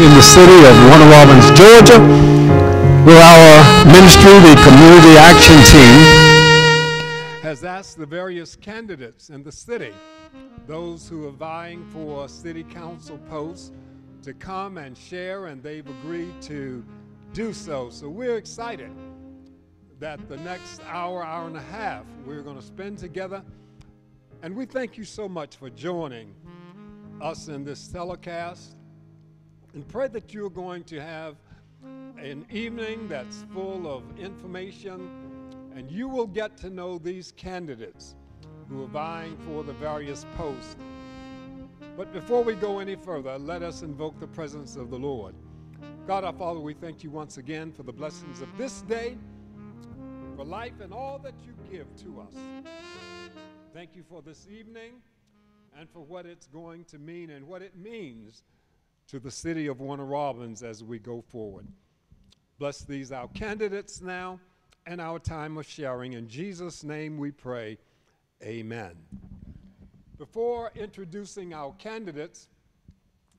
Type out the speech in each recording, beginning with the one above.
in the city of Warner Robins, Georgia, where our ministry, the Community Action Team, has asked the various candidates in the city, those who are vying for city council posts, to come and share, and they've agreed to do so. So we're excited that the next hour, hour and a half, we're going to spend together. And we thank you so much for joining us in this telecast, and pray that you're going to have an evening that's full of information, and you will get to know these candidates who are vying for the various posts. But before we go any further, let us invoke the presence of the Lord. God our Father, we thank you once again for the blessings of this day, for life and all that you give to us. Thank you for this evening and for what it's going to mean and what it means to the city of Warner Robins as we go forward. Bless these our candidates now and our time of sharing. In Jesus' name we pray, amen. Before introducing our candidates,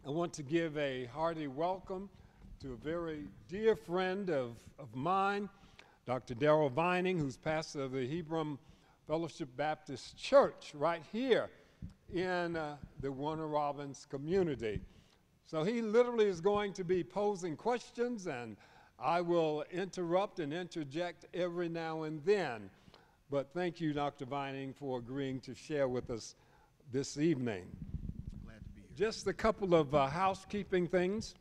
I want to give a hearty welcome to a very dear friend of mine, Dr. Darrell Vining, who's pastor of the Hebron Fellowship Baptist Church right here in the Warner Robins community. So he literally is going to be posing questions, and I will interrupt and interject every now and then. But thank you, Dr. Vining, for agreeing to share with us this evening. Glad to be here. Just a couple of housekeeping things.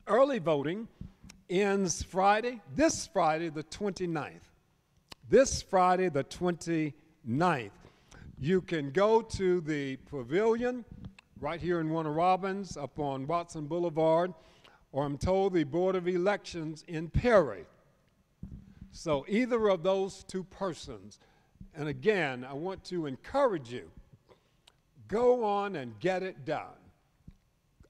Early voting ends Friday, this Friday the 29th. This Friday the 29th. You can go to the pavilion right here in Warner Robins up on Watson Boulevard, or I'm told the Board of Elections in Perry. So either of those two persons. And again, I want to encourage you, go on and get it done.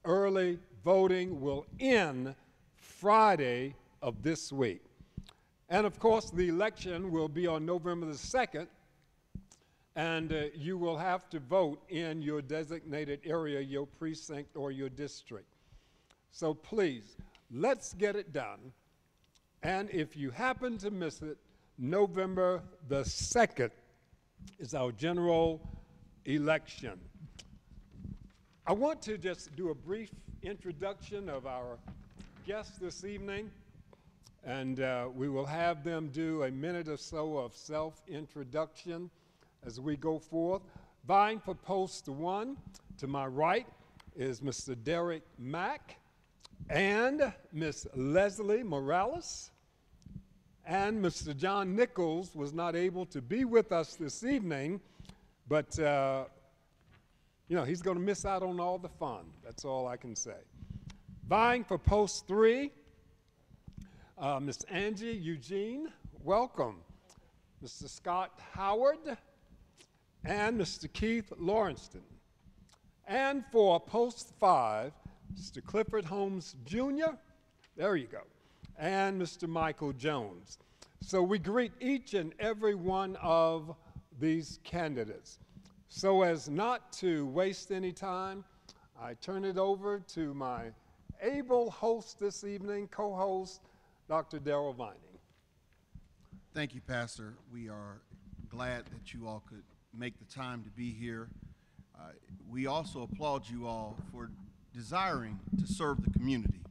Early voting will end Friday of this week. And of course, the election will be on November the 2nd, and you will have to vote in your designated area, your precinct, or your district. So please, let's get it done. And if you happen to miss it, November the 2nd is our general election. I want to just do a brief introduction of our guests this evening, and we will have them do a minute or so of self-introduction as we go forth. Vying for post 1, to my right, is Mr. Derrick Mack and Miss Leslie Morales. And Mr. John Nichols was not able to be with us this evening, but he's going to miss out on all the fun. That's all I can say. Vying for post 3, Miss Angie, Eugene, welcome. Mr. Scott Howard and Mr. Keith Lauritsen. And for post 5, Mr. Clifford Holmes Jr., there you go, and Mr. Michael Jones. So we greet each and every one of these candidates. So as not to waste any time, I turn it over to my able host this evening, co-host, Dr. Darrell Vining. Thank you, Pastor. We are glad that you all could make the time to be here. We also applaud you all for desiring to serve the community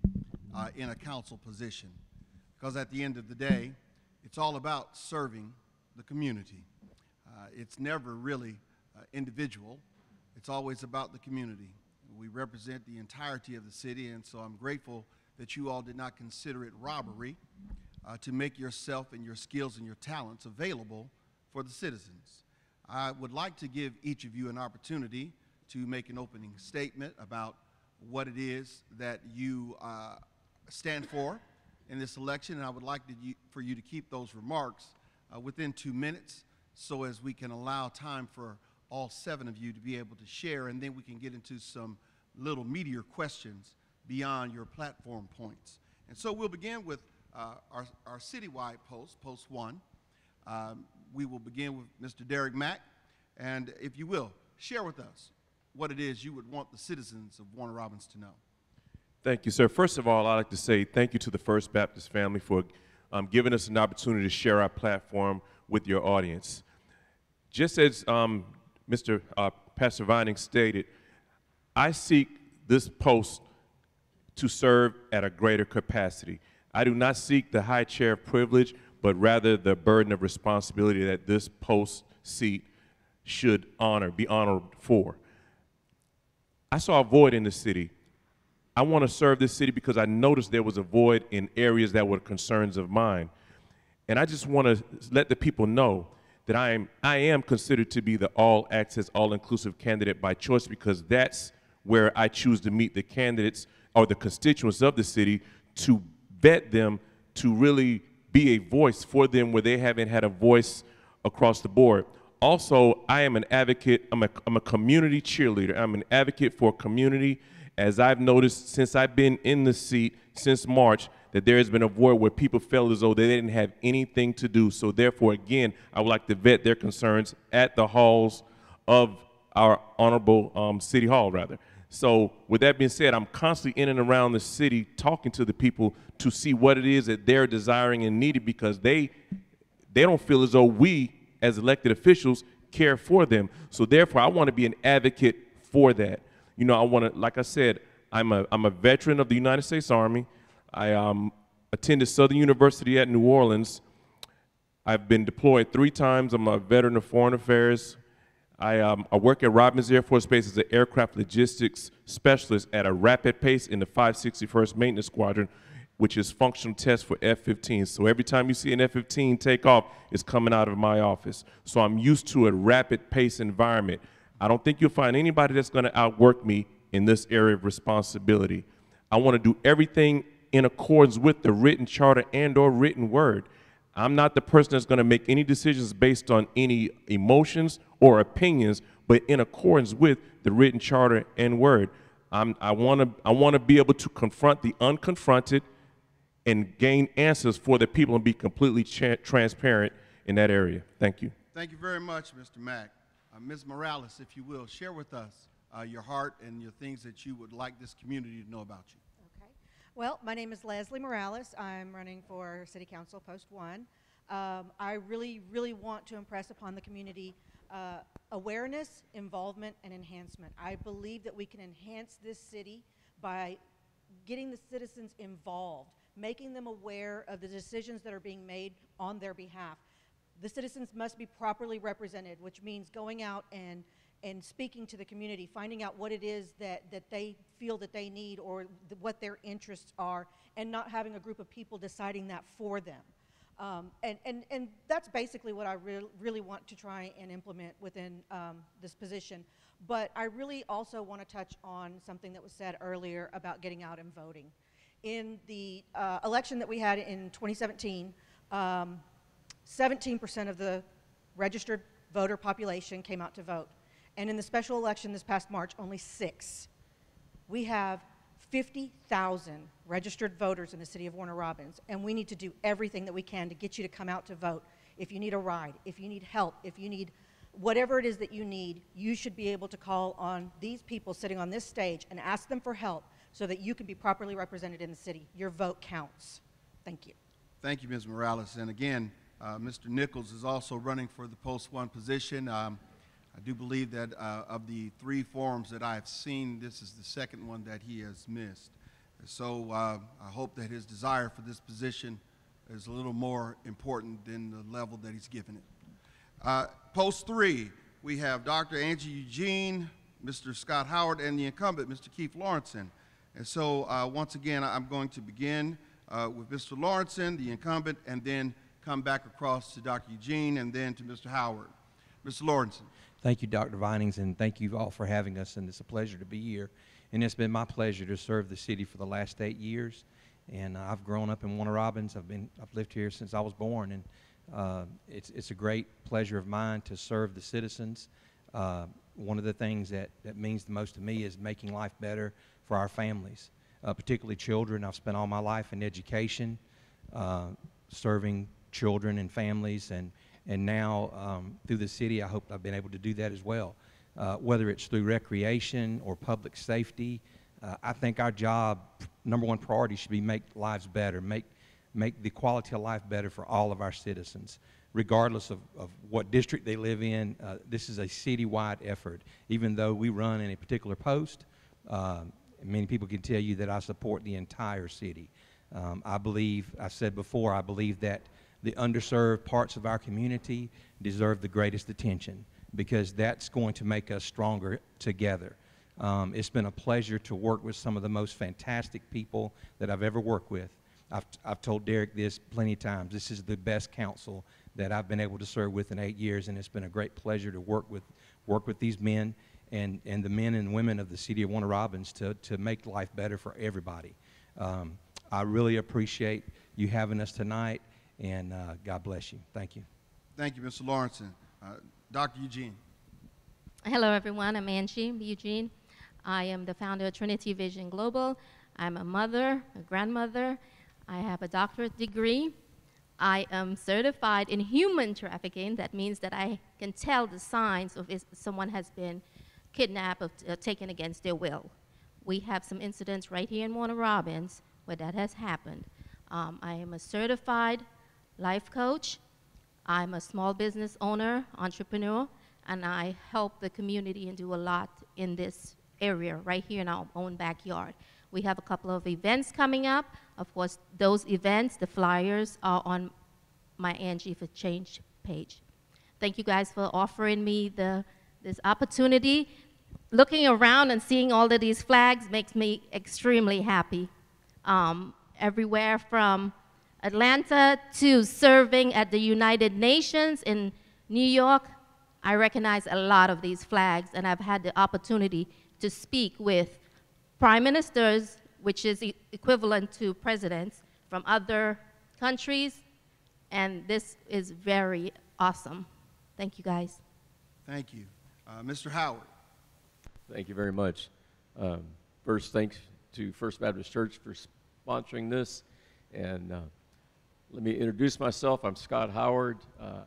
in a council position, because at the end of the day, it's all about serving the community. It's never really individual. It's always about the community. We represent the entirety of the city, and so I'm grateful that you all did not consider it robbery to make yourself and your skills and your talents available for the citizens. I would like to give each of you an opportunity to make an opening statement about what it is that you stand for in this election, and I would like for you to keep those remarks within 2 minutes, so as we can allow time for all 7 of you to be able to share, and then we can get into some little meatier questions beyond your platform points. And so we'll begin with our citywide post 1. We will begin with Mr. Derrick Mack, and if you will, share with us what it is you would want the citizens of Warner Robins to know. Thank you, sir. First of all, I'd like to say thank you to the First Baptist family for giving us an opportunity to share our platform with your audience. Just as Pastor Vining stated, I seek this post to serve at a greater capacity. I do not seek the high chair of privilege, but rather the burden of responsibility that this post seat should be honored for. I saw a void in the city. I want to serve this city because I noticed there was a void in areas that were concerns of mine. And I just want to let the people know that I am considered to be the all-access, all-inclusive candidate by choice, because that's where I choose to meet the candidates or the constituents of the city to vet them, to really be a voice for them where they haven't had a voice across the board. Also, I am an advocate. I'm a community cheerleader. I'm an advocate for community. As I've noticed since I've been in the seat since March, that there has been a void where people felt as though they didn't have anything to do. So therefore, again, I would like to vet their concerns at the halls of our honorable City Hall, rather. So with that being said, I'm constantly in and around the city talking to the people to see what it is that they're desiring and needed, because they don't feel as though we, as elected officials, care for them. So therefore, I want to be an advocate for that. You know, I want to, like I said, I'm a veteran of the United States Army. I attended Southern University at New Orleans. I've been deployed 3 times. I'm a veteran of foreign affairs. I work at Robins Air Force Base as an aircraft logistics specialist at a rapid pace in the 561st Maintenance Squadron, which is functional test for F-15. So every time you see an F-15 take off, it's coming out of my office. So I'm used to a rapid pace environment. I don't think you'll find anybody that's going to outwork me in this area of responsibility. I want to do everything in accordance with the written charter and/or written word. I'm not the person that's going to make any decisions based on any emotions or opinions, but in accordance with the written charter and word. I want to be able to confront the unconfronted and gain answers for the people and be completely transparent in that area. Thank you. Thank you very much, Mr. Mack. Ms. Morales, if you will, share with us your heart and your things that you would like this community to know about you. Okay. Well, my name is Leslie Morales. I'm running for City Council Post 1. I really, really want to impress upon the community awareness, involvement, and enhancement. I believe that we can enhance this city by getting the citizens involved, making them aware of the decisions that are being made on their behalf. The citizens must be properly represented, which means going out and speaking to the community, finding out what it is that they feel that they need or what their interests are, and not having a group of people deciding that for them. And that's basically what I really want to try and implement within this position. But I really also want to touch on something that was said earlier about getting out and voting. In the election that we had in 2017, 17% of the registered voter population came out to vote. And in the special election this past March, only 6. We have 50,000 registered voters in the city of Warner Robins, and we need to do everything that we can to get you to come out to vote. If you need a ride, if you need help, if you need whatever it is that you need, you should be able to call on these people sitting on this stage and ask them for help so that you can be properly represented in the city. Your vote counts. Thank you. Thank you, Ms. Morales. And again, Mr. Nichols is also running for the Post 1 position. I do believe that of the 3 forums that I've seen, this is the second one that he has missed. So I hope that his desire for this position is a little more important than the level that he's given it. Post 3, we have Dr. Angie Eugene, Mr. Scott Howard, and the incumbent, Mr. Keith Lauritsen. And so once again, I'm going to begin with Mr. Lauritsen, the incumbent, and then come back across to Dr. Eugene and then to Mr. Howard. Mr. Lauritsen. Thank you, Dr. Vinings, and thank you all for having us, and it's a pleasure to be here. And it's been my pleasure to serve the city for the last 8 years. And I've grown up in Warner Robins. I've lived here since I was born, and it's a great pleasure of mine to serve the citizens. One of the things that means the most to me is making life better for our families, particularly children. I've spent all my life in education, serving children and families, and now through the city, I hope I've been able to do that as well. Whether it's through recreation or public safety, I think our job number one priority should be make lives better, make the quality of life better for all of our citizens, regardless of what district they live in. This is a citywide effort. Even though we run in a particular post, many people can tell you that I support the entire city. I believe, I said before, I believe that the underserved parts of our community deserve the greatest attention, because that's going to make us stronger together. It's been a pleasure to work with some of the most fantastic people that I've ever worked with. I've told Derrick this plenty of times. This is the best council that I've been able to serve with in 8 years, and it's been a great pleasure to work with these men and the men and women of the city of Warner Robins to make life better for everybody. I really appreciate you having us tonight, and God bless you. Thank you. Thank you, Mr. Lauritsen. Dr. Eugene. Hello, everyone. I'm Angie, Eugene. I am the founder of Trinity Vision Global. I'm a mother, a grandmother. I have a doctorate degree. I am certified in human trafficking. That means that I can tell the signs of if someone has been kidnapped or taken against their will. We have some incidents right here in Warner Robins where that has happened. I am a certified life coach. I'm a small business owner, entrepreneur, and I help the community and do a lot in this area right here in our own backyard. We have a couple of events coming up. Of course, those events, the flyers, are on my Angie for Change page. Thank you guys for offering me this opportunity. Looking around and seeing all of these flags makes me extremely happy. Everywhere from Atlanta to serving at the United Nations in New York, I recognize a lot of these flags, and I've had the opportunity to speak with prime ministers, which is equivalent to presidents from other countries, and this is very awesome. Thank you, guys. Thank you. Mr. Howard. Thank you very much. First, thanks to First Baptist Church for sponsoring this, and let me introduce myself. I'm Scott Howard.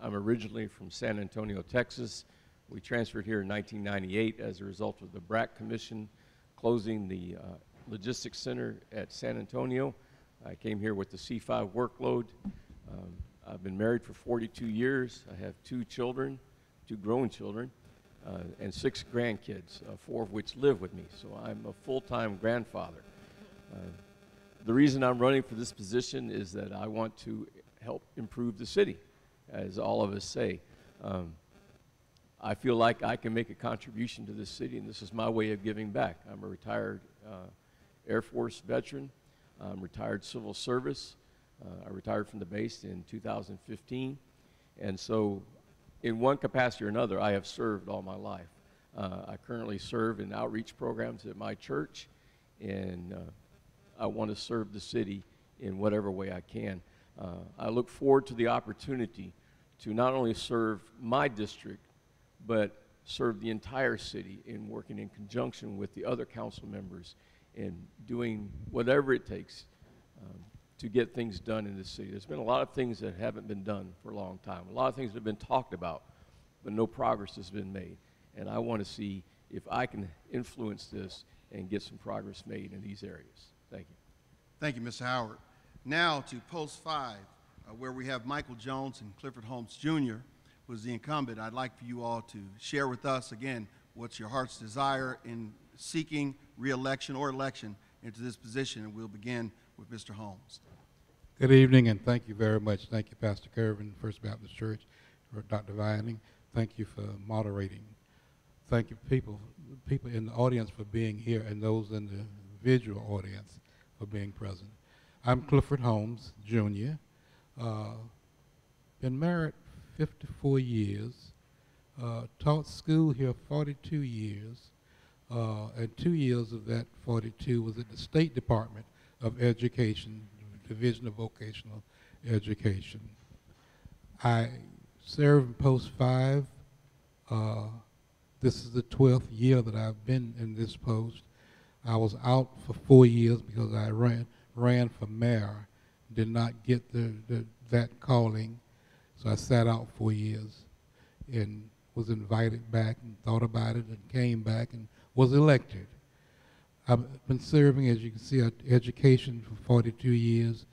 I'm originally from San Antonio, Texas. We transferred here in 1998 as a result of the BRAC Commission closing the logistics center at San Antonio. I came here with the C5 workload. I've been married for 42 years. I have 2 children, 2 grown children, and 6 grandkids, 4 of which live with me. So I'm a full-time grandfather. The reason I'm running for this position is that I want to help improve the city, as all of us say. I feel like I can make a contribution to this city, and this is my way of giving back. I'm a retired Air Force veteran. I'm retired civil service. I retired from the base in 2015. And so in one capacity or another, I have served all my life. I currently serve in outreach programs at my church, and I want to serve the city in whatever way I can. I look forward to the opportunity to not only serve my district, but serve the entire city in working in conjunction with the other council members and doing whatever it takes to get things done in this city. There's been a lot of things that haven't been done for a long time. A lot of things that have been talked about, but no progress has been made. And I want to see if I can influence this and get some progress made in these areas. Thank you. Thank you, Mr. Howard. Now to Post 5, where we have Michael Jones and Clifford Holmes Jr., who is the incumbent. I'd like for you all to share with us, again, what's your heart's desire in seeking re-election or election into this position, and we'll begin with Mr. Holmes. Good evening, and thank you very much. Thank you, Pastor Kervin, First Baptist Church, for Dr. Vining. Thank you for moderating. Thank you, people in the audience for being here, and those in the visual audience for being present. I'm Clifford Holmes Jr. Been married 54 years, taught school here 42 years, and 2 years of that 42 was at the State Department of Education, Division of Vocational Education. I serve in Post 5. This is the 12th year that I've been in this post. I was out for 4 years because I ran for mayor, did not get that calling, so I sat out 4 years and was invited back and thought about it and came back and was elected. I've been serving, as you can see, education for 42 years,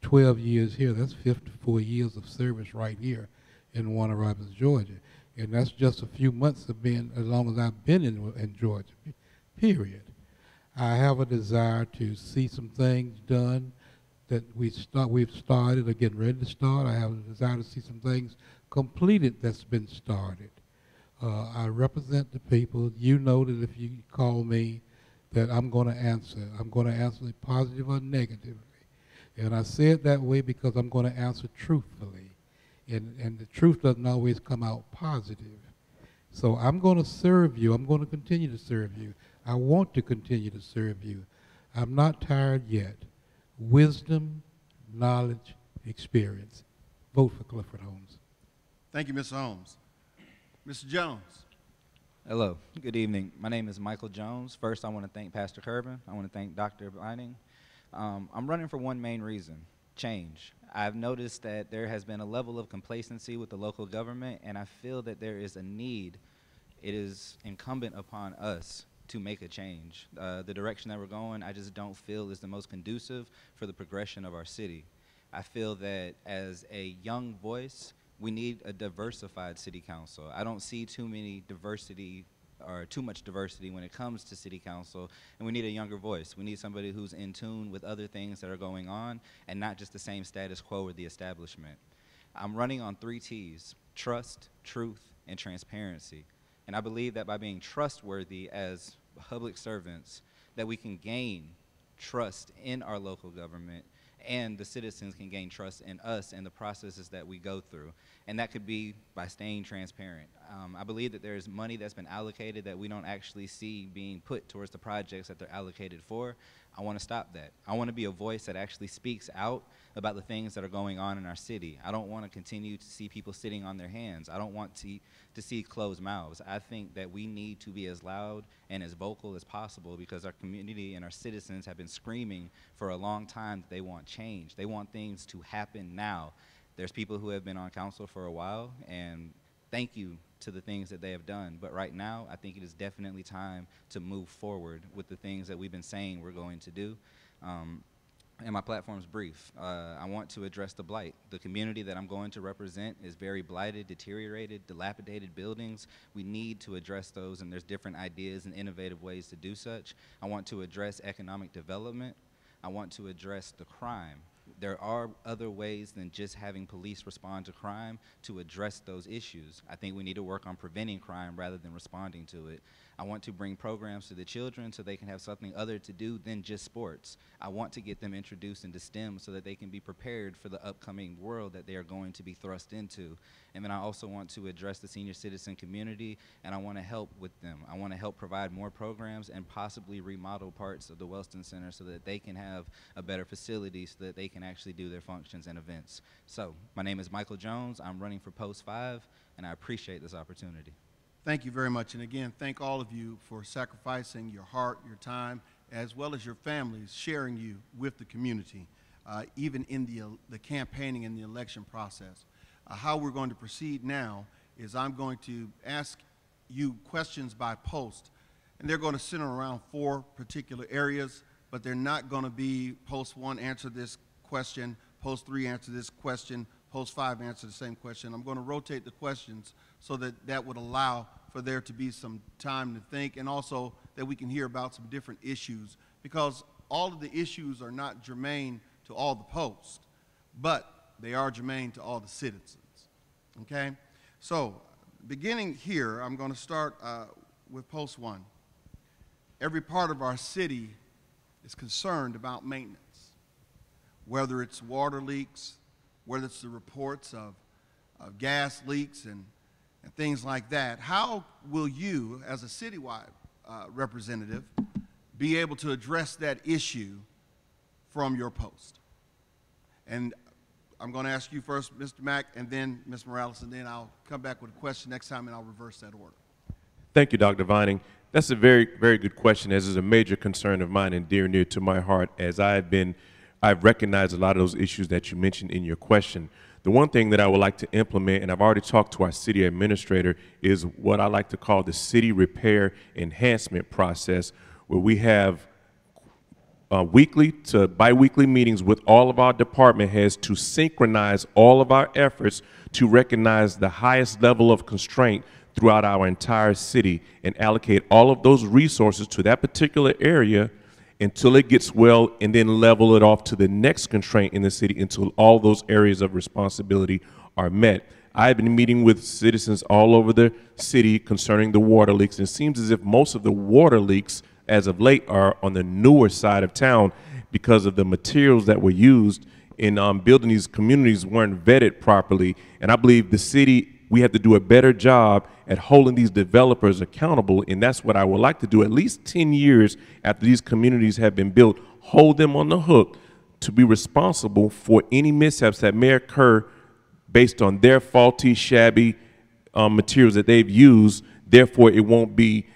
12 years here. That's 54 years of service right here in Warner Robins, Georgia. And that's just a few months of being, as long as I've been in Georgia, period. I have a desire to see some things done that we've started or getting ready to start. I have a desire to see some things completed that's been started. I represent the people. You know that if you call me, that I'm going to answer. I'm going to answer it positive or negatively. And I say it that way because I'm going to answer truthfully. And the truth doesn't always come out positive. So I'm going to serve you. I'm going to continue to serve you. I want to continue to serve you. I'm not tired yet. Wisdom, knowledge, experience. Vote for Clifford Holmes. Thank you, Mr. Holmes. Mr. Jones. Hello, good evening. My name is Michael Jones. First, I want to thank Pastor Kervin. I want to thank Dr. Vining. I'm running for one main reason, change. I've noticed that there has been a level of complacency with the local government, and I feel that there is a need. It is incumbent upon us to make a change. The direction that we're going, I just don't feel is the most conducive for the progression of our city. I feel that as a young voice, we need a diversified city council. I don't see too much diversity when it comes to city council, and we need a younger voice. We need somebody who's in tune with other things that are going on and not just the same status quo or the establishment. I'm running on 3 T's: trust, truth, and transparency. And I believe that by being trustworthy as public servants, that we can gain trust in our local government, and the citizens can gain trust in us and the processes that we go through. And that could be by staying transparent. I believe that there's money that's been allocated that we don't actually see being put towards the projects that they're allocated for. I want to stop that. I want to be a voice that actually speaks out about the things that are going on in our city. I don't want to continue to see people sitting on their hands. I don't want to see closed mouths. I think that we need to be as loud and as vocal as possible because our community and our citizens have been screaming for a long time that they want change. They want things to happen now. There's people who have been on council for a while, and thank you to the things that they have done. But right now, I think it is definitely time to move forward with the things that we've been saying we're going to do. And my platform's brief. I want to address the blight. The community that I'm going to represent is very blighted, deteriorated, dilapidated buildings. We need to address those, and there's different ideas and innovative ways to do such. I want to address economic development. I want to address the crime. There are other ways than just having police respond to crime to address those issues. I think we need to work on preventing crime rather than responding to it. I want to bring programs to the children so they can have something other to do than just sports. I want to get them introduced into STEM so that they can be prepared for the upcoming world that they are going to be thrust into. And then I also want to address the senior citizen community, and I want to help with them. I want to help provide more programs and possibly remodel parts of the Wellston Center so that they can have a better facility so that they can actually do their functions and events. So my name is Michael Jones. I'm running for Post 5, and I appreciate this opportunity. Thank you very much. And again, thank all of you for sacrificing your heart, your time, as well as your families, sharing you with the community, even in the campaigning and the election process. How we're going to proceed now is I'm going to ask you questions by post, and they're going to center around 4 particular areas, but they're not going to be post 1, answer this question, post 3, answer this question, post 5, answer the same question. I'm going to rotate the questions so that would allow for there to be some time to think, and also that we can hear about some different issues, because all of the issues are not germane to all the posts, but they are germane to all the citizens, okay? So beginning here, I'm going to start with post 1. Every part of our city is concerned about maintenance, whether it's water leaks, whether it's the reports of gas leaks and things like that. How will you, as a citywide representative, be able to address that issue from your post? And I'm going to ask you first, Mr. Mack, and then Ms. Morales, and then I'll come back with a question next time, and I'll reverse that order. Thank you, Dr. Vining. That's a very, very good question, as is a major concern of mine and dear and near to my heart, as I've recognized a lot of those issues that you mentioned in your question. The one thing that I would like to implement, and I've already talked to our city administrator, is what I like to call the city repair enhancement process, where we have weekly to bi-weekly meetings with all of our department heads to synchronize all of our efforts to recognize the highest level of constraint throughout our entire city and allocate all of those resources to that particular area until it gets well, and then level it off to the next constraint in the city until all those areas of responsibility are met. I've been meeting with citizens all over the city concerning the water leaks, and it seems as if most of the water leaks as of late are on the newer side of town because of the materials that were used in building these communities weren't vetted properly. And I believe the city, we have to do a better job at holding these developers accountable, and that's what I would like to do at least 10 years after these communities have been built, hold them on the hook to be responsible for any mishaps that may occur based on their faulty, shabby materials that they've used. Therefore, it won't be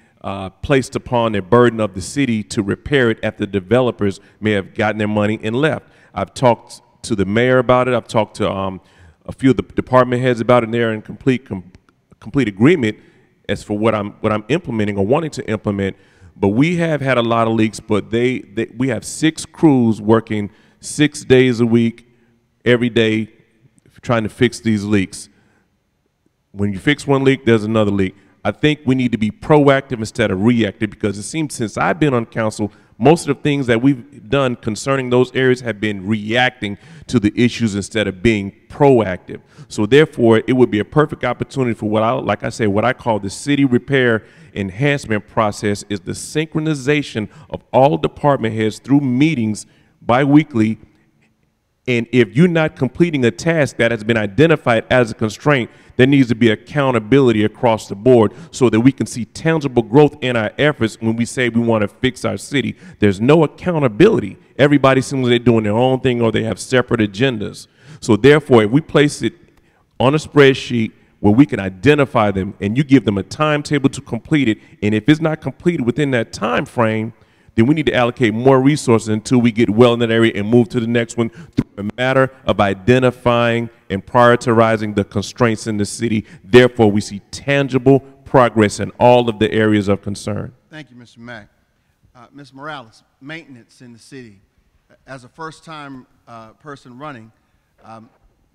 placed upon the burden of the city to repair it after the developers may have gotten their money and left. I've talked to the mayor about it. I've talked to a few of the department heads about it, and they're in complete agreement as for what I'm implementing or wanting to implement. But we have had a lot of leaks, but we have 6 crews working 6 days a week, every day, trying to fix these leaks. When you fix one leak, there's another leak. I think we need to be proactive instead of reactive, because it seems since I've been on council, most of the things that we've done concerning those areas have been reacting to the issues instead of being proactive. So therefore, it would be a perfect opportunity for what I call the city repair enhancement process, is the synchronization of all department heads through meetings bi-weekly. And if you're not completing a task that has been identified as a constraint, there needs to be accountability across the board so that we can see tangible growth in our efforts when we say we want to fix our city. There's no accountability. Everybody seems they're doing their own thing or they have separate agendas. So therefore, if we place it on a spreadsheet where we can identify them and you give them a timetable to complete it, and if it's not completed within that time frame, then we need to allocate more resources until we get well in that area and move to the next one through a matter of identifying and prioritizing the constraints in the city. Therefore, we see tangible progress in all of the areas of concern. Thank you, Mr. Mack. Ms. Morales, maintenance in the city. As a first-time person running,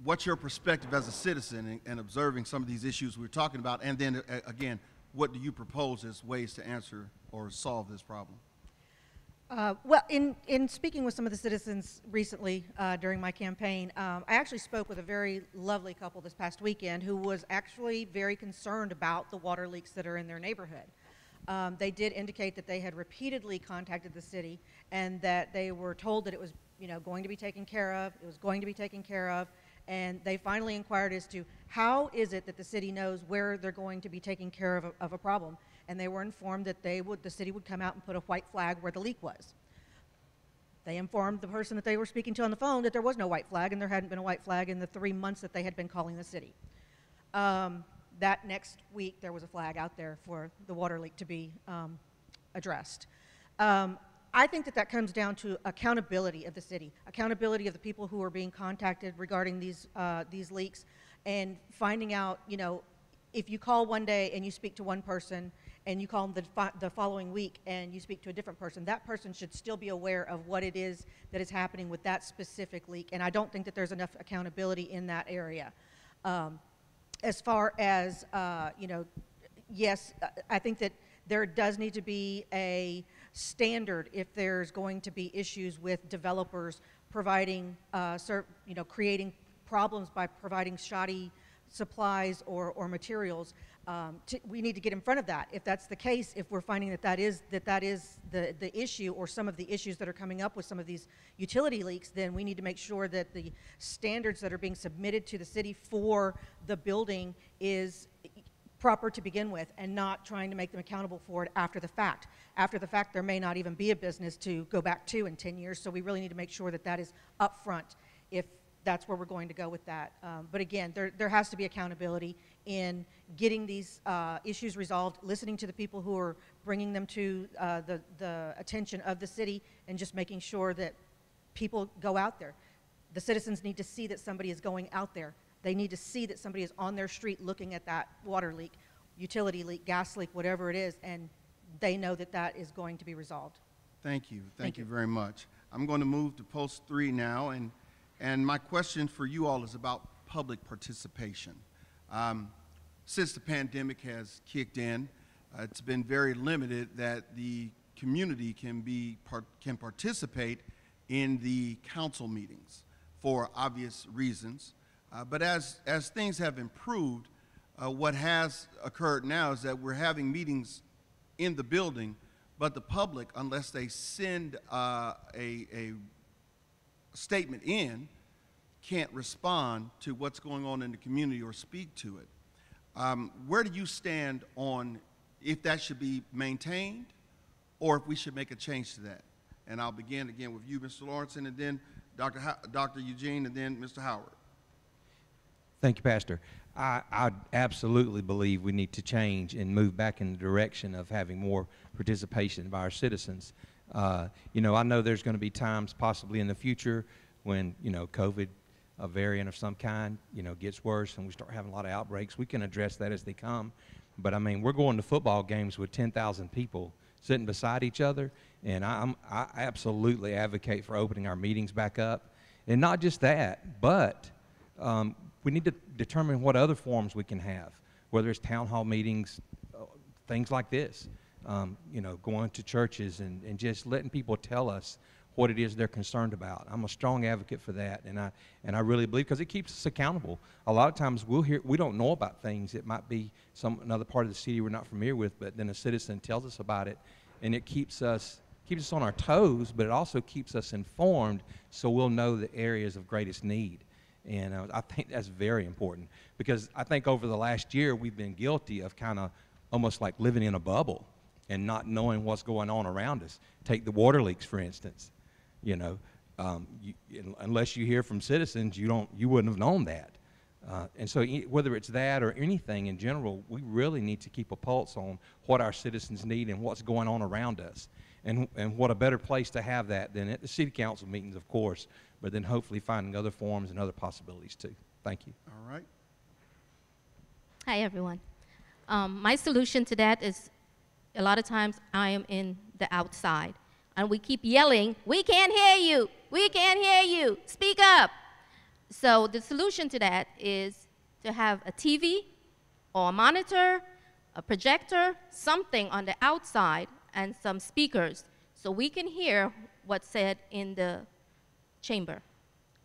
what's your perspective as a citizen in observing some of these issues we're talking about? And then, again, what do you propose as ways to answer or solve this problem? Well, in speaking with some of the citizens recently during my campaign, I actually spoke with a very lovely couple this past weekend who was actually very concerned about the water leaks that are in their neighborhood. They did indicate that they had repeatedly contacted the city and that they were told that it was, going to be taken care of, it was going to be taken care of, and they finally inquired as to how is it that the city knows where they're going to be taking care of a problem. And they were informed that the city would come out and put a white flag where the leak was. They informed the person that they were speaking to on the phone that there was no white flag, and there hadn't been a white flag in the 3 months that they had been calling the city. That next week, there was a flag out there for the water leak to be addressed. I think that comes down to accountability of the city, accountability of the people who are being contacted regarding these leaks, and finding out, if you call one day and you speak to one person, and you call them the following week and you speak to a different person, that person should still be aware of what it is that is happening with that specific leak. And I don't think that there's enough accountability in that area. As far as, yes, I think that there does need to be a standard if there's going to be issues with developers providing, creating problems by providing shoddy supplies or materials. We need to get in front of that. If that's the case, if we're finding that is the issue or some of the issues that are coming up with some of these utility leaks, then we need to make sure that the standards that are being submitted to the city for the building is proper to begin with, and not trying to make them accountable for it after the fact. After the fact, there may not even be a business to go back to in 10 years, so we really need to make sure that that is upfront if that's where we're going to go with that. But again, there has to be accountability in getting these issues resolved, listening to the people who are bringing them to the attention of the city, and just making sure that people go out there. The citizens need to see that somebody is going out there. They need to see that somebody is on their street looking at that water leak, utility leak, gas leak, whatever it is, and they know that that is going to be resolved. Thank you. Thank You you. very much. I'm going to move to post 3 now, and my question for you all is about public participation. Since the pandemic has kicked in, it's been very limited that the community can participate in the council meetings for obvious reasons. But as things have improved, what has occurred now is that we're having meetings in the building, but the public, unless they send a statement in, can't respond to what's going on in the community or speak to it. Where do you stand on if that should be maintained or if we should make a change to that? And I'll begin again with you, Mr. Lauritsen, and then Dr. Eugene, and then Mr. Howard. Thank you, Pastor. I absolutely believe we need to change and move back in the direction of having more participation by our citizens. You know, I know there's going to be times possibly in the future when, you know, COVID, a variant of some kind, you know, gets worse and we start having a lot of outbreaks. We can address that as they come. But, I mean, we're going to football games with 10,000 people sitting beside each other, and I absolutely advocate for opening our meetings back up. And not just that, but we need to determine what other forms we can have, whether it's town hall meetings, things like this, you know, going to churches and just letting people tell us what it is they're concerned about. I'm a strong advocate for that, and I really believe, because it keeps us accountable. A lot of times we don't know about things. It might be another part of the city we're not familiar with, but then a citizen tells us about it, and it keeps us on our toes, but it also keeps us informed so we'll know the areas of greatest need. And I think that's very important, because I think over the last year we've been guilty of kind of almost like living in a bubble and not knowing what's going on around us. Take the water leaks, for instance. You know, unless you hear from citizens, you wouldn't have known that. And so whether it's that or anything in general, we really need to keep a pulse on what our citizens need and what's going on around us. And what a better place to have that than at the city council meetings, of course, but then hopefully finding other forms and other possibilities too. Thank you. All right. Hi, everyone. My solution to that is a lot of times I am in the outside, and we keep yelling, "We can't hear you! We can't hear you! Speak up!" So the solution to that is to have a TV or a monitor, a projector, something on the outside, and some speakers, so we can hear what's said in the chamber.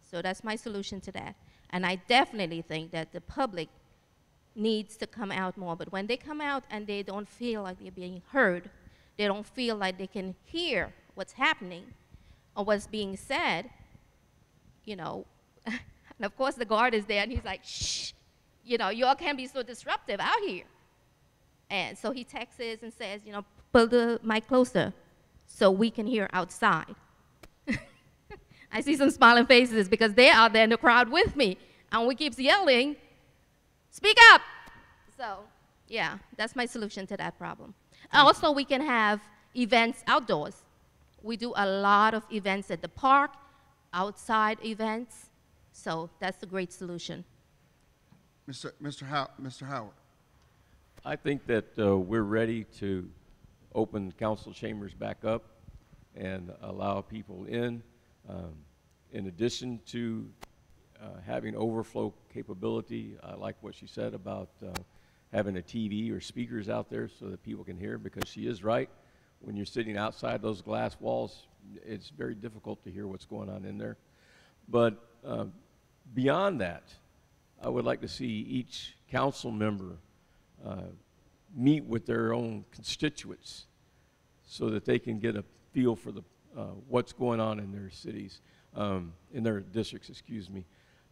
So that's my solution to that. And I definitely think that the public needs to come out more. But when they come out and they don't feel like they're being heard, they don't feel like they can hear what's happening or what's being said, you know, and of course the guard is there and he's like, "Shh, you know, y'all can't be so disruptive out here." And so he texts and says, you know, "Pull the mic closer so we can hear outside." I see some smiling faces because they're out there in the crowd with me, and we keep yelling, "Speak up!" So, yeah, that's my solution to that problem. Also, we can have events outdoors. We do a lot of events at the park, outside events, so that's a great solution. Mr. Howard. I think that we're ready to open council chambers back up and allow people in addition to having overflow capability. I like what she said about having a TV or speakers out there so that people can hear, because she is right. When you're sitting outside those glass walls, it's very difficult to hear what's going on in there. But beyond that, I would like to see each council member meet with their own constituents so that they can get a feel for what's going on in their cities, in their districts, excuse me.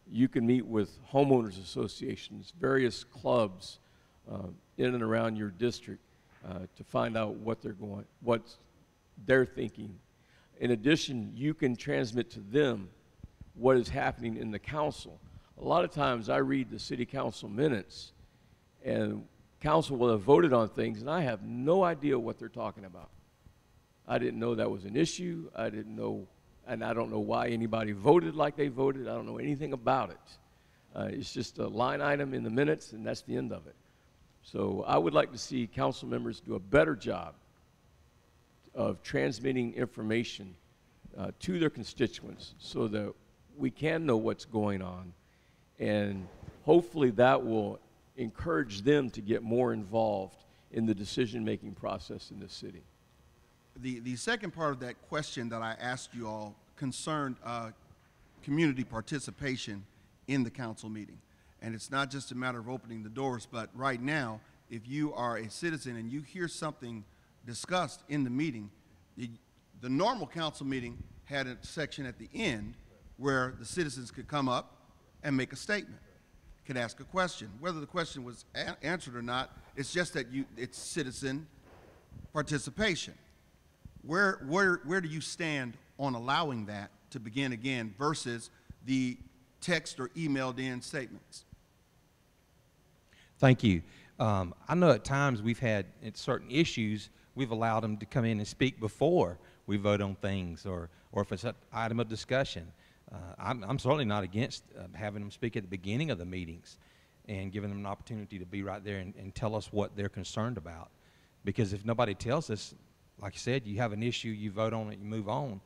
You can meet with homeowners associations, various clubs in and around your district to find out what they're thinking. In addition, you can transmit to them what is happening in the council. A lot of times I read the city council minutes, and council will have voted on things, and I have no idea what they're talking about. I didn't know that was an issue. I didn't know, and I don't know why anybody voted like they voted. I don't know anything about it. It's just a line item in the minutes, and that's the end of it. So I would like to see council members do a better job of transmitting information to their constituents so that we can know what's going on, and hopefully that will encourage them to get more involved in the decision-making process in the city. The second part of that question that I asked you all concerned community participation in the council meeting. And it's not just a matter of opening the doors, but right now, if you are a citizen and you hear something discussed in the meeting, the normal council meeting had a section at the end where the citizens could come up and make a statement, could ask a question. Whether the question was answered or not, it's just that it's citizen participation. Where do you stand on allowing that to begin again versus the text or emailed in statements? Thank you. I know at times we've had certain issues, we've allowed them to come in and speak before we vote on things, or if it's an item of discussion. I'm certainly not against having them speak at the beginning of the meetings and giving them an opportunity to be right there and tell us what they're concerned about. Because if nobody tells us, like you said, you have an issue, you vote on it, you move on.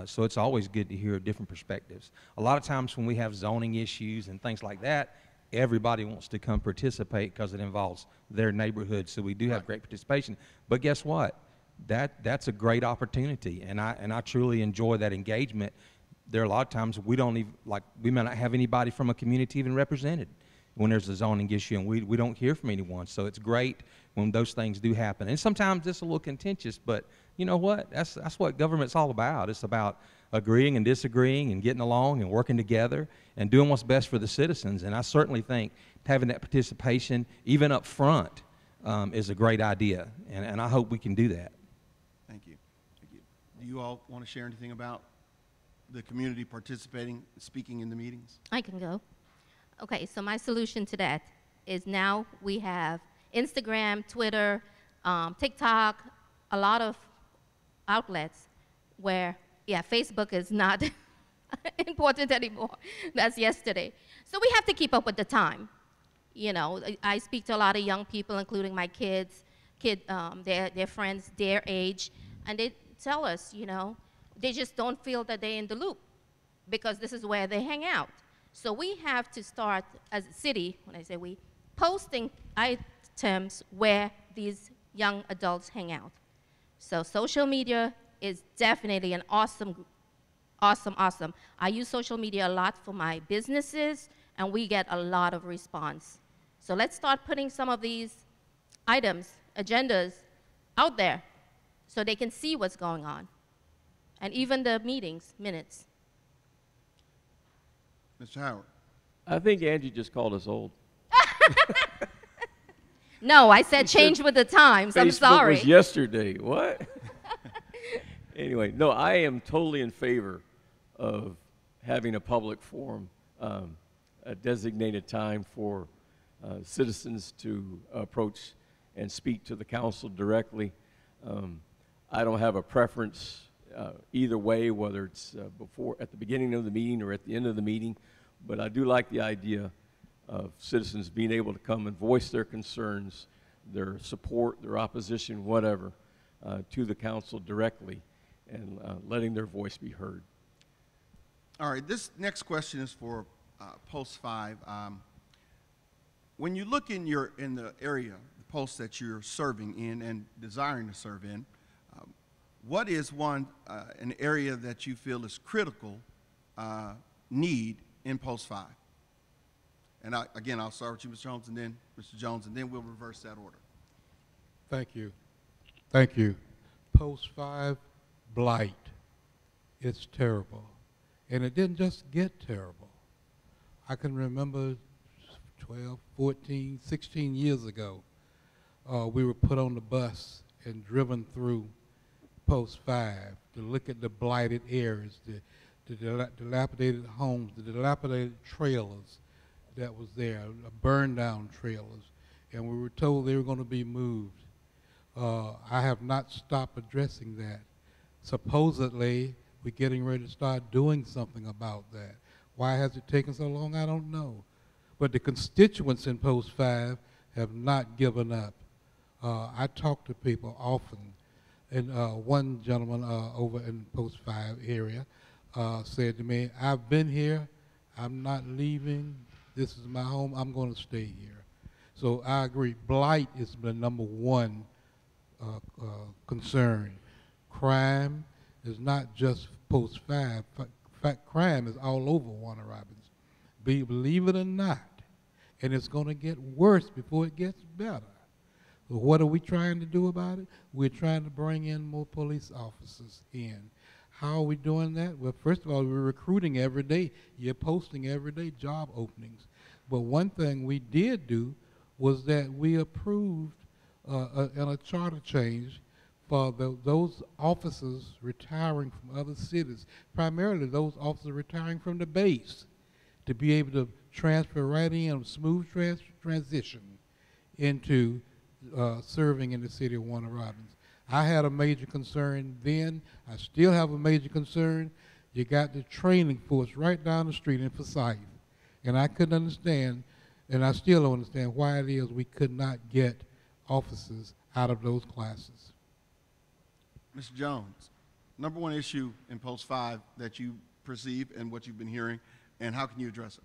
So it's always good to hear different perspectives. A lot of times when we have zoning issues and things like that, everybody wants to come participate because it involves their neighborhood. So we do have great participation. But guess what? That's a great opportunity, and I truly enjoy that engagement. There are a lot of times we don't even, we may not have anybody from a community even represented when there's a zoning issue, and we don't hear from anyone. So it's great when those things do happen. And sometimes it's a little contentious, but you know what? That's what government's all about. It's about agreeing and disagreeing and getting along and working together and doing what's best for the citizens. And I certainly think having that participation, even up front, is a great idea. And I hope we can do that. Thank you. Thank you. Do you all want to share anything about the community participating, speaking in the meetings? I can go. Okay, so my solution to that is now we have Instagram, Twitter, TikTok, a lot of outlets where, yeah, Facebook is not important anymore. That's yesterday. So we have to keep up with the time. You know, I speak to a lot of young people, including my kids, their friends, their age, and they tell us, you know, they just don't feel that they're in the loop because this is where they hang out. So we have to start, as a city, when I say we, posting items where these young adults hang out. So social media is definitely an awesome. I use social media a lot for my businesses, and we get a lot of response. So let's start putting some of these items, agendas, out there so they can see what's going on. And even the meetings, minutes. Mr. Howard. I think Angie just called us old. No, I said change with the times. I'm sorry. Facebook was yesterday. What? Anyway, no, I am totally in favor of having a public forum, a designated time for citizens to approach and speak to the council directly. I don't have a preference either way, whether it's at the beginning of the meeting or at the end of the meeting, but I do like the idea of citizens being able to come and voice their concerns, their support, their opposition, whatever, to the council directly, and letting their voice be heard. All right, this next question is for Post 5. When you look in the area, the post that you're serving in and desiring to serve in, what is an area that you feel is critical need in Post 5? And again, I'll start with you, Mr. Holmes, and then Mr. Jones, and then we'll reverse that order. Thank you. Thank you. Post 5, blight. It's terrible. And it didn't just get terrible. I can remember 12, 14, 16 years ago, we were put on the bus and driven through Post 5 to look at the blighted areas, the dilapidated homes, the dilapidated trailers that was there, burned down trailers, and we were told they were going to be moved. I have not stopped addressing that. Supposedly, we're getting ready to start doing something about that. Why has it taken so long? I don't know. But the constituents in Post 5 have not given up. I talk to people often, And one gentleman over in Post 5 area said to me, I've been here, I'm not leaving, this is my home, I'm going to stay here. So I agree, blight is the number one concern. Crime is not just Post 5. In fact, crime is all over Warner Robins. Believe it or not. And it's going to get worse before it gets better. So what are we trying to do about it? We're trying to bring in more police officers in. How are we doing that? Well, first of all, we're recruiting every day. You're posting every day job openings. But one thing we did do was that we approved a charter change for those officers retiring from other cities, primarily those officers retiring from the base, to be able to transfer right in, a smooth transition into serving in the city of Warner Robins. I had a major concern then. I still have a major concern. You got the training force right down the street in Forsyth. And I couldn't understand, and I still don't understand why it is we could not get officers out of those classes. Mr. Jones, number one issue in Post 5 that you perceive and what you've been hearing, and how can you address it?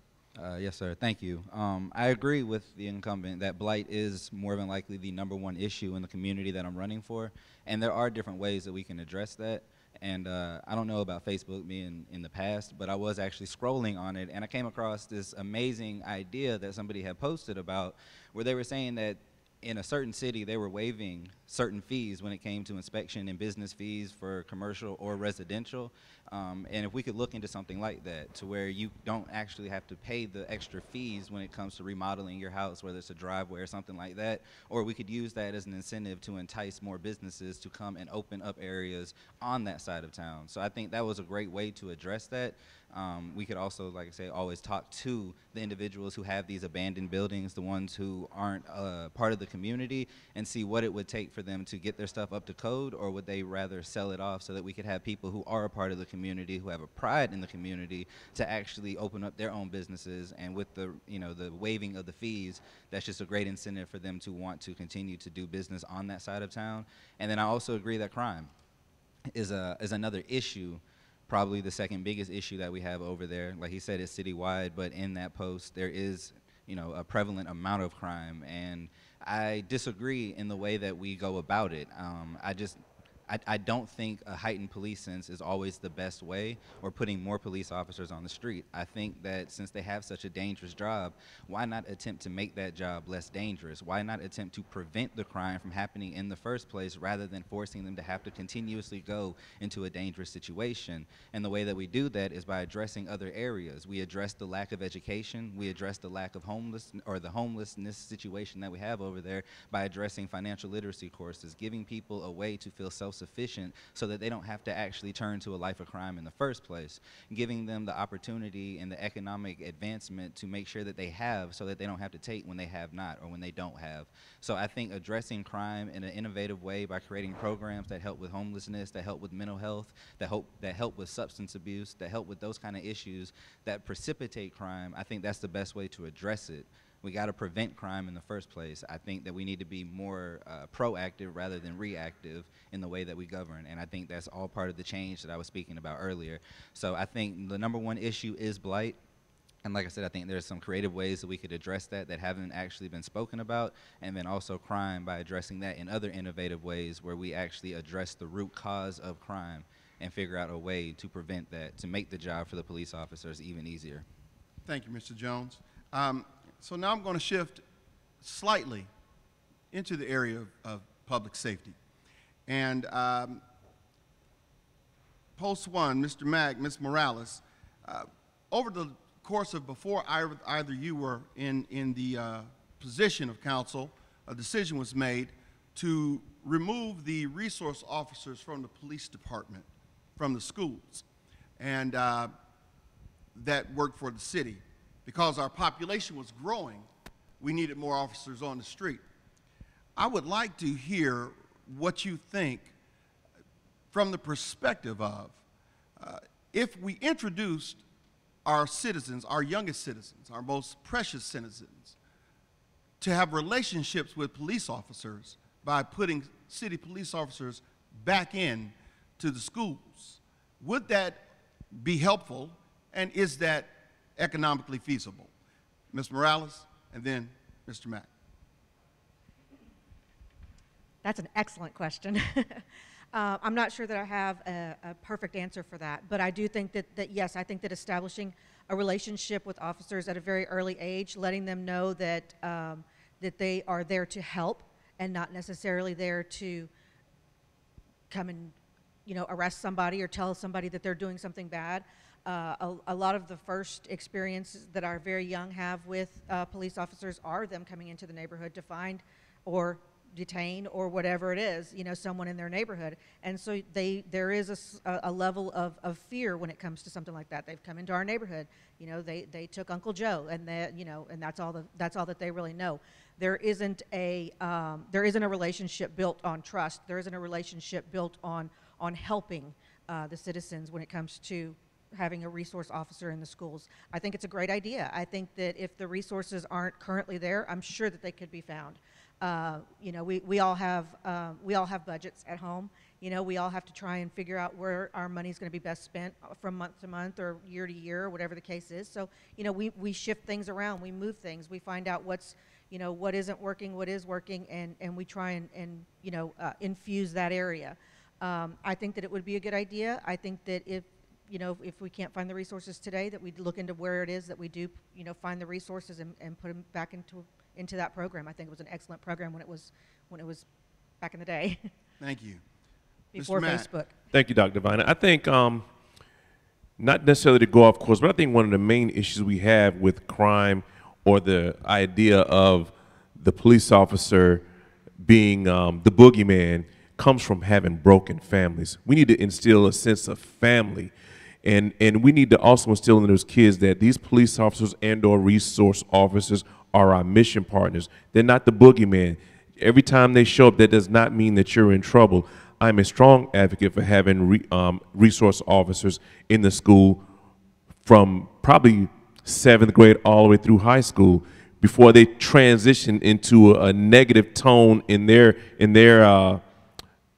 Yes, sir. Thank you. I agree with the incumbent that blight is more than likely the number one issue in the community that I'm running for, and there are different ways that we can address that. And I don't know about Facebook being in the past, but I was actually scrolling on it, and I came across this amazing idea that somebody had posted about where they were saying that in a certain city, they were waiving certain fees when it came to inspection and business fees for commercial or residential. And if we could look into something like that to where you don't actually have to pay the extra fees when it comes to remodeling your house, whether it's a driveway or something like that, or we could use that as an incentive to entice more businesses to come and open up areas on that side of town. So I think that was a great way to address that. We could also, like I say, always talk to the individuals who have these abandoned buildings, the ones who aren't part of the community, and see what it would take for them to get their stuff up to code, or would they rather sell it off so that we could have people who are a part of the community, who have a pride in the community, to actually open up their own businesses. And with the, the waiving of the fees, that's just a great incentive for them to want to continue to do business on that side of town. And then I also agree that crime is another issue. Probably the second biggest issue that we have over there. Like he said, it's citywide, but in that post there is, a prevalent amount of crime, and I disagree in the way that we go about it. I don't think a heightened police sense is always the best way, or putting more police officers on the street. I think that since they have such a dangerous job, why not attempt to make that job less dangerous? Why not attempt to prevent the crime from happening in the first place, rather than forcing them to have to continuously go into a dangerous situation? And the way that we do that is by addressing other areas. We address the lack of education. We address the lack of the homelessness situation that we have over there by addressing financial literacy courses, giving people a way to feel self-sufficient so that they don't have to actually turn to a life of crime in the first place, giving them the opportunity and the economic advancement to make sure that they have, so that they don't have to take when they have not, or when they don't have. So I think addressing crime in an innovative way by creating programs that help with homelessness, that help with mental health, that help with substance abuse, that help with those kind of issues that precipitate crime, I think that's the best way to address it. We got to prevent crime in the first place. I think that we need to be more proactive rather than reactive in the way that we govern, and I think that's all part of the change that I was speaking about earlier. So I think the number one issue is blight, and like I said, I think there's some creative ways that we could address that haven't actually been spoken about, and then also crime by addressing that in other innovative ways where we actually address the root cause of crime and figure out a way to prevent that, to make the job for the police officers even easier. Thank you, Mr. Jones. So now I'm going to shift slightly into the area of public safety. And Post 1, Mr. Mack, Ms. Morales, over the course of before either you were in the position of council, a decision was made to remove the resource officers from the police department, from the schools, and that worked for the city. Because our population was growing, we needed more officers on the street. I would like to hear what you think from the perspective of if we introduced our citizens, our youngest citizens, our most precious citizens, to have relationships with police officers by putting city police officers back in to the schools. Would that be helpful, and is that economically feasible? Ms. Morales, and then Mr. Mack. That's an excellent question. I'm not sure that I have a perfect answer for that, but I do think that yes, I think that establishing a relationship with officers at a very early age, letting them know that, that they are there to help and not necessarily there to come and, you know, arrest somebody or tell somebody that they're doing something bad. A lot of the first experiences that our very young have with police officers are them coming into the neighborhood to find or detain or whatever it is, you know, someone in their neighborhood. And so there is a level of fear when it comes to something like that. They've come into our neighborhood, you know, they took Uncle Joe, and you know, and that's all that they really know. There isn't a relationship built on trust. There isn't a relationship built on helping the citizens when it comes to having a resource officer in the schools. I think it's a great idea. I think that if the resources aren't currently there, I'm sure that they could be found. You know, we all have budgets at home. You know, we all have to try and figure out where our money's going to be best spent from month to month or year to year, or whatever the case is. So, you know, we shift things around, we move things, we find out what's, you know, what isn't working, what is working, and we try and you know, infuse that area. I think that it would be a good idea. I think that if, you know, if we can't find the resources today, that we look into where it is that we do, you know, find the resources and put them back into that program. I think it was an excellent program when it was back in the day. Thank you. Before Mr. Mack. Facebook. Thank you, Dr. Devine. I think, not necessarily to go off course, but I think one of the main issues we have with crime, or the idea of the police officer being the boogeyman, comes from having broken families. We need to instill a sense of family. And we need to also instill in those kids that these police officers and/or resource officers are our mission partners. They're not the boogeyman. Every time they show up, that does not mean that you're in trouble. I'm a strong advocate for having resource officers in the school from probably 7th grade all the way through high school, before they transition into a negative tone in their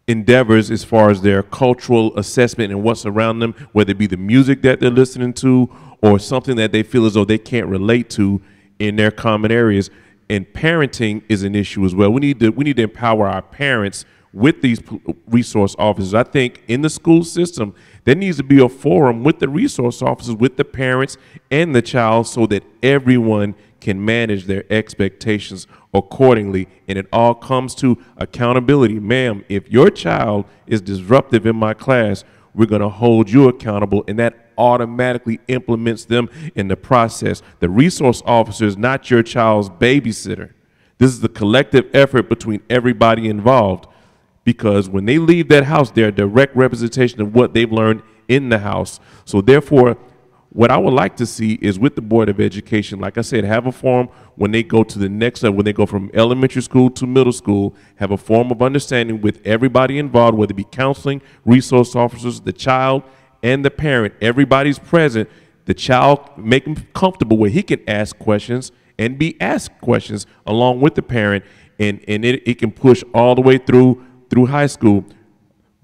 endeavors as far as their cultural assessment and what's around them, whether it be the music that they're listening to or something that they feel as though they can't relate to in their common areas. And parenting is an issue as well. We need to empower our parents with these resource officers. I think in the school system, there needs to be a forum with the resource officers, with the parents and the child, so that everyone can manage their expectations accordingly. And it all comes to accountability. Ma'am, if your child is disruptive in my class, we're going to hold you accountable, and that automatically implements them in the process. The resource officer is not your child's babysitter. This is the collective effort between everybody involved, because when they leave that house, they're a direct representation of what they've learned in the house. So therefore, what I would like to see is, with the Board of Education, like I said, have a forum when they go to the next level, when they go from elementary school to middle school, have a forum of understanding with everybody involved, whether it be counseling, resource officers, the child, and the parent. Everybody's present. The child, make him comfortable where he can ask questions and be asked questions along with the parent, and it can push all the way through high school.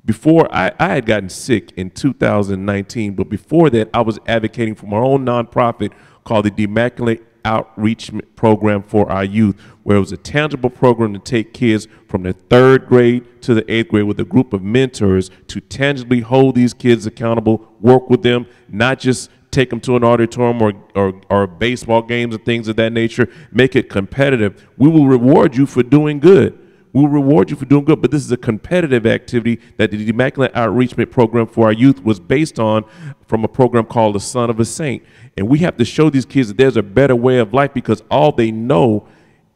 Before, I had gotten sick in 2019, but before that, I was advocating for my own nonprofit called the Immaculate Outreach Program for our youth, where it was a tangible program to take kids from the 3rd grade to the 8th grade with a group of mentors to tangibly hold these kids accountable, work with them, not just take them to an auditorium or baseball games and things of that nature, make it competitive. We will reward you for doing good. We'll reward you for doing good, but this is a competitive activity that the Immaculate Outreach Program for our youth was based on, from a program called The Son of a Saint. And we have to show these kids that there's a better way of life, because all they know,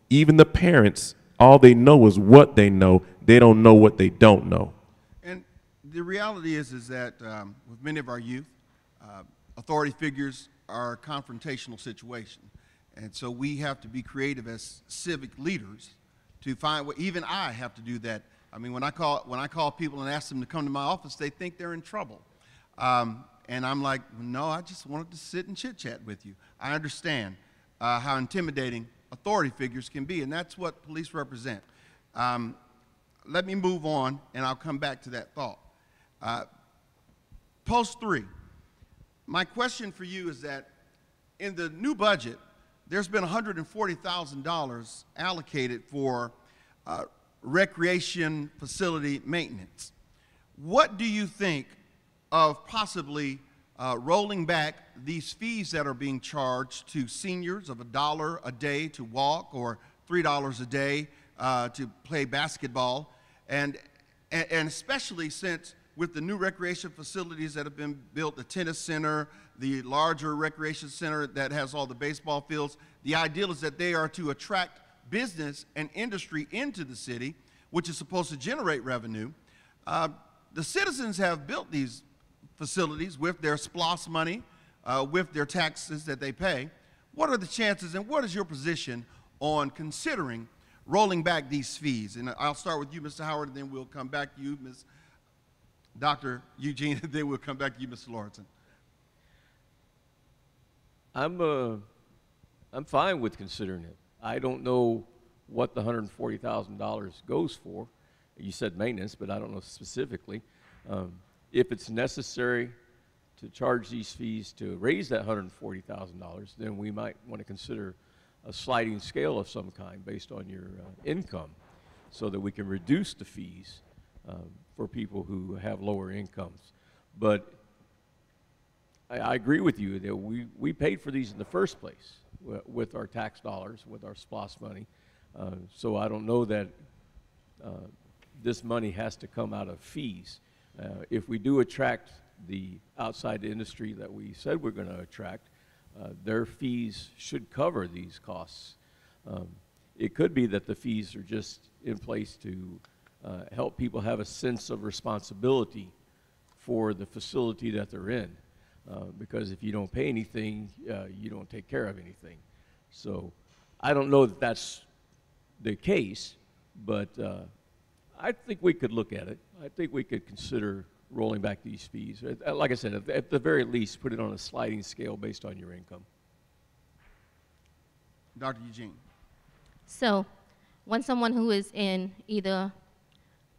even the parents, all they know is what they know. They don't know what they don't know. And the reality is that with many of our youth, authority figures are a confrontational situation. And so we have to be creative as civic leaders to find what, even I have to do that. I mean, when I call people and ask them to come to my office, they think they're in trouble. And I'm like, no, I just wanted to sit and chit-chat with you. I understand how intimidating authority figures can be, and that's what police represent. let me move on, and I'll come back to that thought. Post 3. My question for you is that in the new budget, there's been $140,000 allocated for recreation facility maintenance. What do you think of possibly rolling back these fees that are being charged to seniors of $1 a day to walk or $3 a day to play basketball, and especially since with the new recreation facilities that have been built, the tennis center, the larger recreation center that has all the baseball fields, the ideal is that they are to attract business and industry into the city, which is supposed to generate revenue. The citizens have built these facilities with their SPLOS money, with their taxes that they pay. What are the chances, and what is your position on considering rolling back these fees? And I'll start with you, Mr. Howard, and then we'll come back to you, Ms. Dr. Eugene, and then we'll come back to you, Mr. Lauritsen. I'm fine with considering it. I don't know what the $140,000 goes for. You said maintenance, but I don't know specifically. If it's necessary to charge these fees to raise that $140,000, then we might want to consider a sliding scale of some kind based on your income, so that we can reduce the fees for people who have lower incomes. But I agree with you that we paid for these in the first place with our tax dollars, with our SPLOS money. So I don't know that this money has to come out of fees. If we do attract the outside industry that we said we're going to attract, their fees should cover these costs. It could be that the fees are just in place to help people have a sense of responsibility for the facility that they're in. Because if you don't pay anything, you don't take care of anything. So I don't know that that's the case, but I think we could look at it. I think we could consider rolling back these fees. Like I said, at the very least, put it on a sliding scale based on your income. Dr. Eugene. So when someone who is in either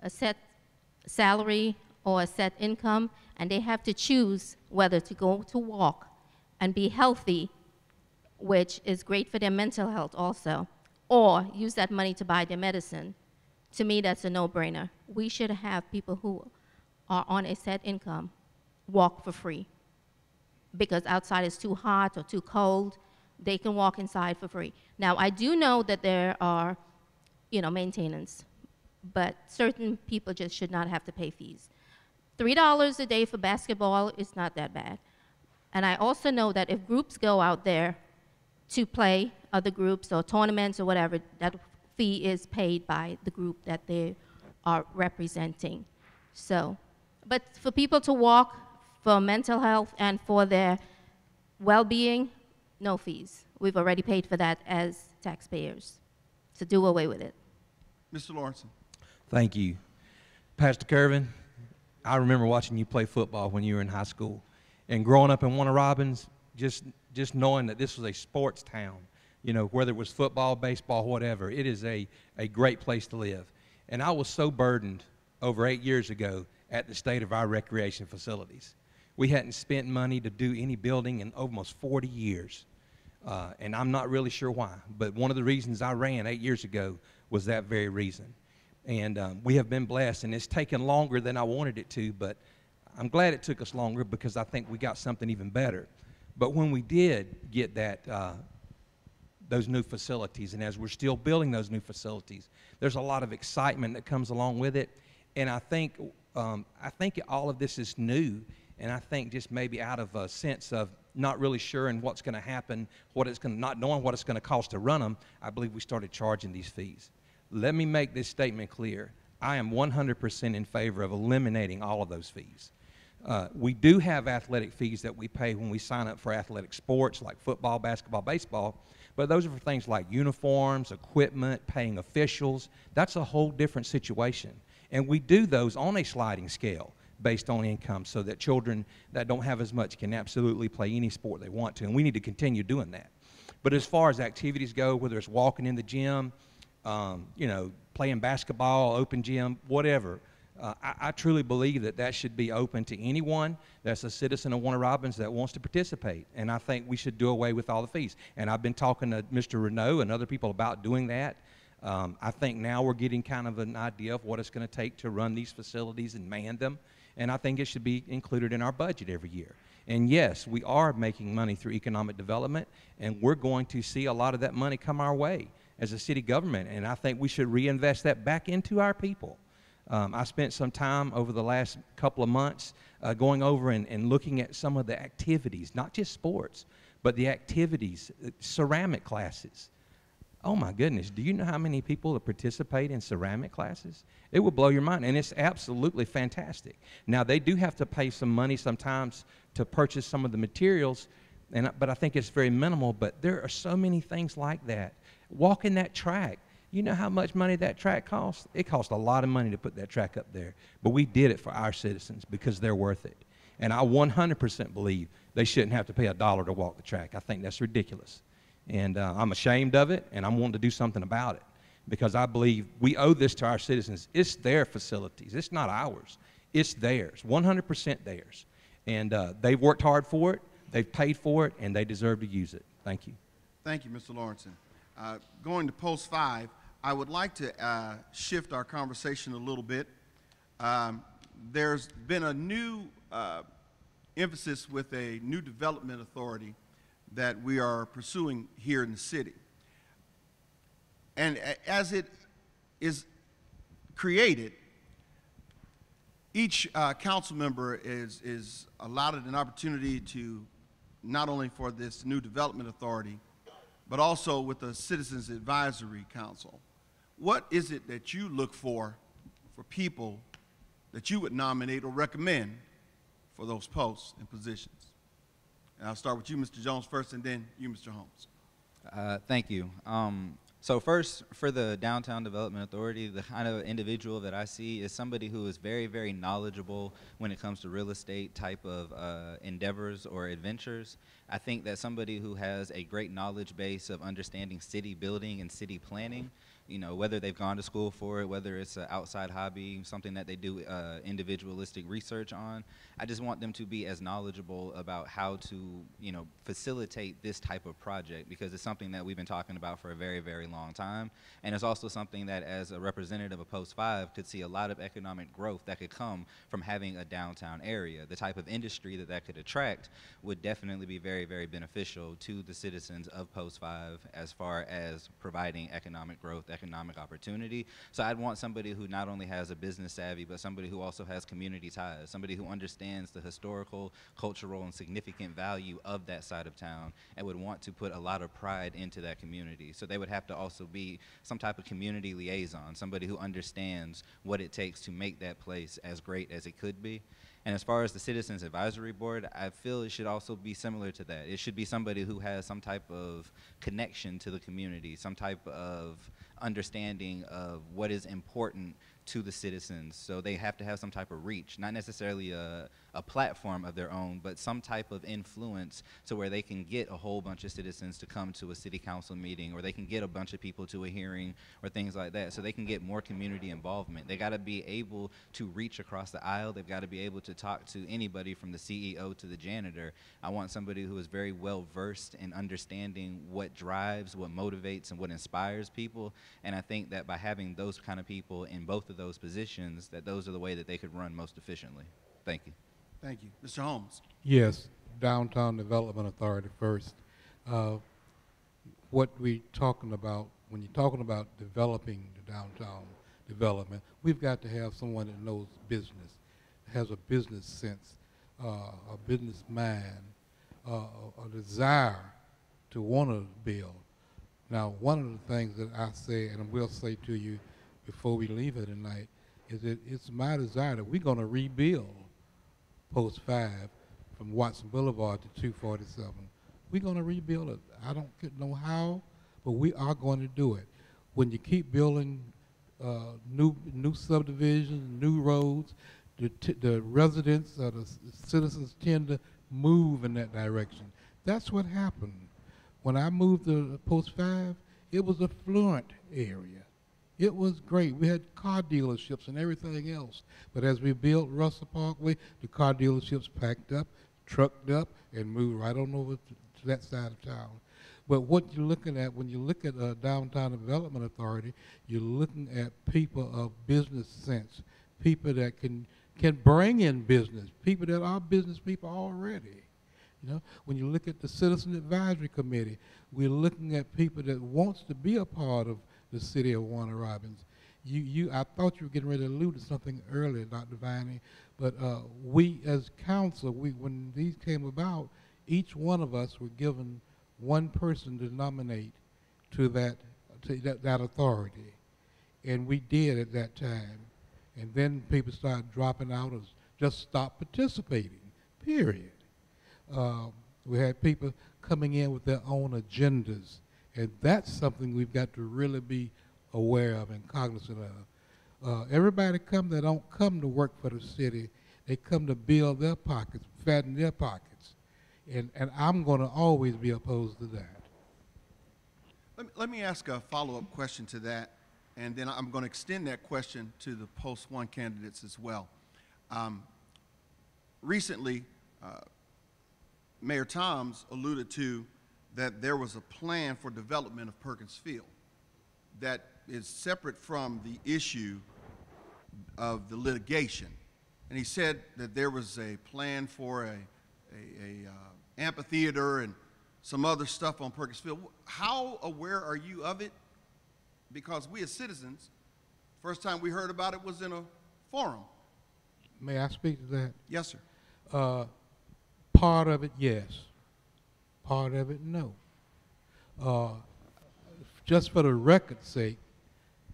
a set salary or a set income, and they have to choose whether to go to walk and be healthy, which is great for their mental health also, or use that money to buy their medicine, to me that's a no-brainer. We should have people who are on a set income walk for free, because outside is too hot or too cold. They can walk inside for free. Now, I do know that there are, maintenance, but certain people just should not have to pay fees. $3 a day for basketball is not that bad. And I also know that if groups go out there to play, other groups or tournaments or whatever, that fee is paid by the group that they are representing. So, but for people to walk for mental health and for their well-being, no fees. We've already paid for that as taxpayers. So do away with it. Mr. Lauritsen. Thank you. Pastor Kervin, I remember watching you play football when you were in high school. And growing up in Warner Robins, just knowing that this was a sports town, whether it was football, baseball, whatever, it is a great place to live. And I was so burdened over 8 years ago at the state of our recreation facilities. We hadn't spent money to do any building in almost 40 years. And I'm not really sure why, but one of the reasons I ran 8 years ago was that very reason. And we have been blessed, and it's taken longer than I wanted it to, but I'm glad it took us longer because I think we got something even better. But when we did get those new facilities, and as we're still building those new facilities, there's a lot of excitement that comes along with it. And I think all of this is new, and I think just maybe out of a sense of not really sure and what's going to happen, not knowing what it's going to cost to run them, I believe we started charging these fees. Let me make this statement clear. I am 100% in favor of eliminating all of those fees. We do have athletic fees that we pay when we sign up for athletic sports like football, basketball, baseball, but those are for things like uniforms, equipment, paying officials. That's a whole different situation. And we do those on a sliding scale based on income so that children that don't have as much can absolutely play any sport they want to, and we need to continue doing that. But as far as activities go, whether it's walking in the gym, you know, playing basketball, open gym, whatever. I truly believe that that should be open to anyone that's a citizen of Warner Robins that wants to participate. And I think we should do away with all the fees. And I've been talking to Mr. Renaud and other people about doing that. I think now we're getting kind of an idea of what it's going to take to run these facilities and man them. And I think it should be included in our budget every year. And yes, we are making money through economic development, and we're going to see a lot of that money come our way as a city government. And I think we should reinvest that back into our people. I spent some time over the last couple of months going over and looking at some of the activities, not just sports, but the activities, ceramic classes. Oh my goodness, do you know how many people that participate in ceramic classes? It will blow your mind, and it's absolutely fantastic. Now, they do have to pay some money sometimes to purchase some of the materials, but I think it's very minimal, but there are so many things like that. Walking that track, you know how much money that track costs? It costs a lot of money to put that track up there, but we did it for our citizens because they're worth it. And I 100% believe they shouldn't have to pay $1 to walk the track. I think that's ridiculous. And I'm ashamed of it, and I'm wanting to do something about it because I believe we owe this to our citizens. It's their facilities. It's not ours. It's theirs, 100% theirs. And they've worked hard for it, they've paid for it, and they deserve to use it. Thank you. Thank you, Mr. Lauritsen. Going to post 5, I would like to shift our conversation a little bit. There's been a new emphasis with a new development authority that we are pursuing here in the city. And as it is created, each council member is allotted an opportunity to not only for this new development authority, but also with the Citizens Advisory Council. What is it that you look for people that you would nominate or recommend for those posts and positions? And I'll start with you, Mr. Jones, first, and then you, Mr. Holmes. Thank you. So first, for the Downtown Development Authority, the kind of individual that I see is somebody who is very, very knowledgeable when it comes to real estate type of endeavors or adventures. I think that somebody who has a great knowledge base of understanding city building and city planning, you know, whether they've gone to school for it, whether it's an outside hobby, something that they do individualistic research on. I just want them to be as knowledgeable about how to, you know, facilitate this type of project because it's something that we've been talking about for a very, very long time. And it's also something that as a representative of Post 5 could see a lot of economic growth that could come from having a downtown area. The type of industry that could attract would definitely be very, very beneficial to the citizens of Post 5 as far as providing economic growth, economic opportunity. So I'd want somebody who not only has a business savvy, but somebody who also has community ties, somebody who understands the historical, cultural, and significant value of that side of town and would want to put a lot of pride into that community. So they would have to also be some type of community liaison, somebody who understands what it takes to make that place as great as it could be. And as far as the Citizens Advisory Board, I feel it should also be similar to that. It should be somebody who has some type of connection to the community, some type of understanding of what is important to the citizens. So they have to have some type of reach, not necessarily a platform of their own, but some type of influence to where they can get a whole bunch of citizens to come to a city council meeting, or they can get a bunch of people to a hearing or things like that. So they can get more community involvement. They got to be able to reach across the aisle. They've got to be able to talk to anybody from the CEO to the janitor. I want somebody who is very well versed in understanding what drives, what motivates, and what inspires people. And I think that by having those kind of people in both of those positions, that those are the way that they could run most efficiently. Thank you. Thank you. Mr. Holmes. Yes, Downtown Development Authority first. What we talking about, when you're talking about developing the downtown development, we've got to have someone that knows business, has a business sense, a business mind, a desire to want to build. Now, one of the things that I say, and will say to you before we leave here tonight, is that it's my desire that we're going to rebuild Post 5 from Watson Boulevard to 247. We're going to rebuild it. I don't know how, but we are going to do it. When you keep building new subdivisions, new roads, the residents or the citizens tend to move in that direction. That's what happened. When I moved to Post 5, it was a affluent area. It was great. We had car dealerships and everything else. But as we built Russell Parkway, the car dealerships packed up, trucked up, and moved right on over to that side of town. But what you're looking at, when you look at Downtown Development Authority, you're looking at people of business sense, people that can bring in business, people that are business people already. You know, when you look at the Citizen Advisory Committee, we're looking at people that wants to be a part of the city of Warner Robins. I thought you were getting ready to allude to something earlier, Dr. Viney, but we as council, when these came about, each one of us were given one person to nominate to that authority, and we did at that time. And then people started dropping out or just stopped participating, period. We had people coming in with their own agendas, and that's something we've got to really be aware of and cognizant of. Everybody that don't come to work for the city, they come to build their pockets, fatten their pockets, and I'm going to always be opposed to that. Let me ask a follow-up question to that, and then I'm going to extend that question to the Post 1 candidates as well. Recently, Mayor Toms alluded to that there was a plan for development of Perkins Field that is separate from the issue of the litigation. And he said that there was a plan for a amphitheater and some other stuff on Perkins Field. How aware are you of it? Because we as citizens, first time we heard about it was in a forum. May I speak to that? Yes, sir. Part of it, yes. Part of it, no. Just for the record's sake,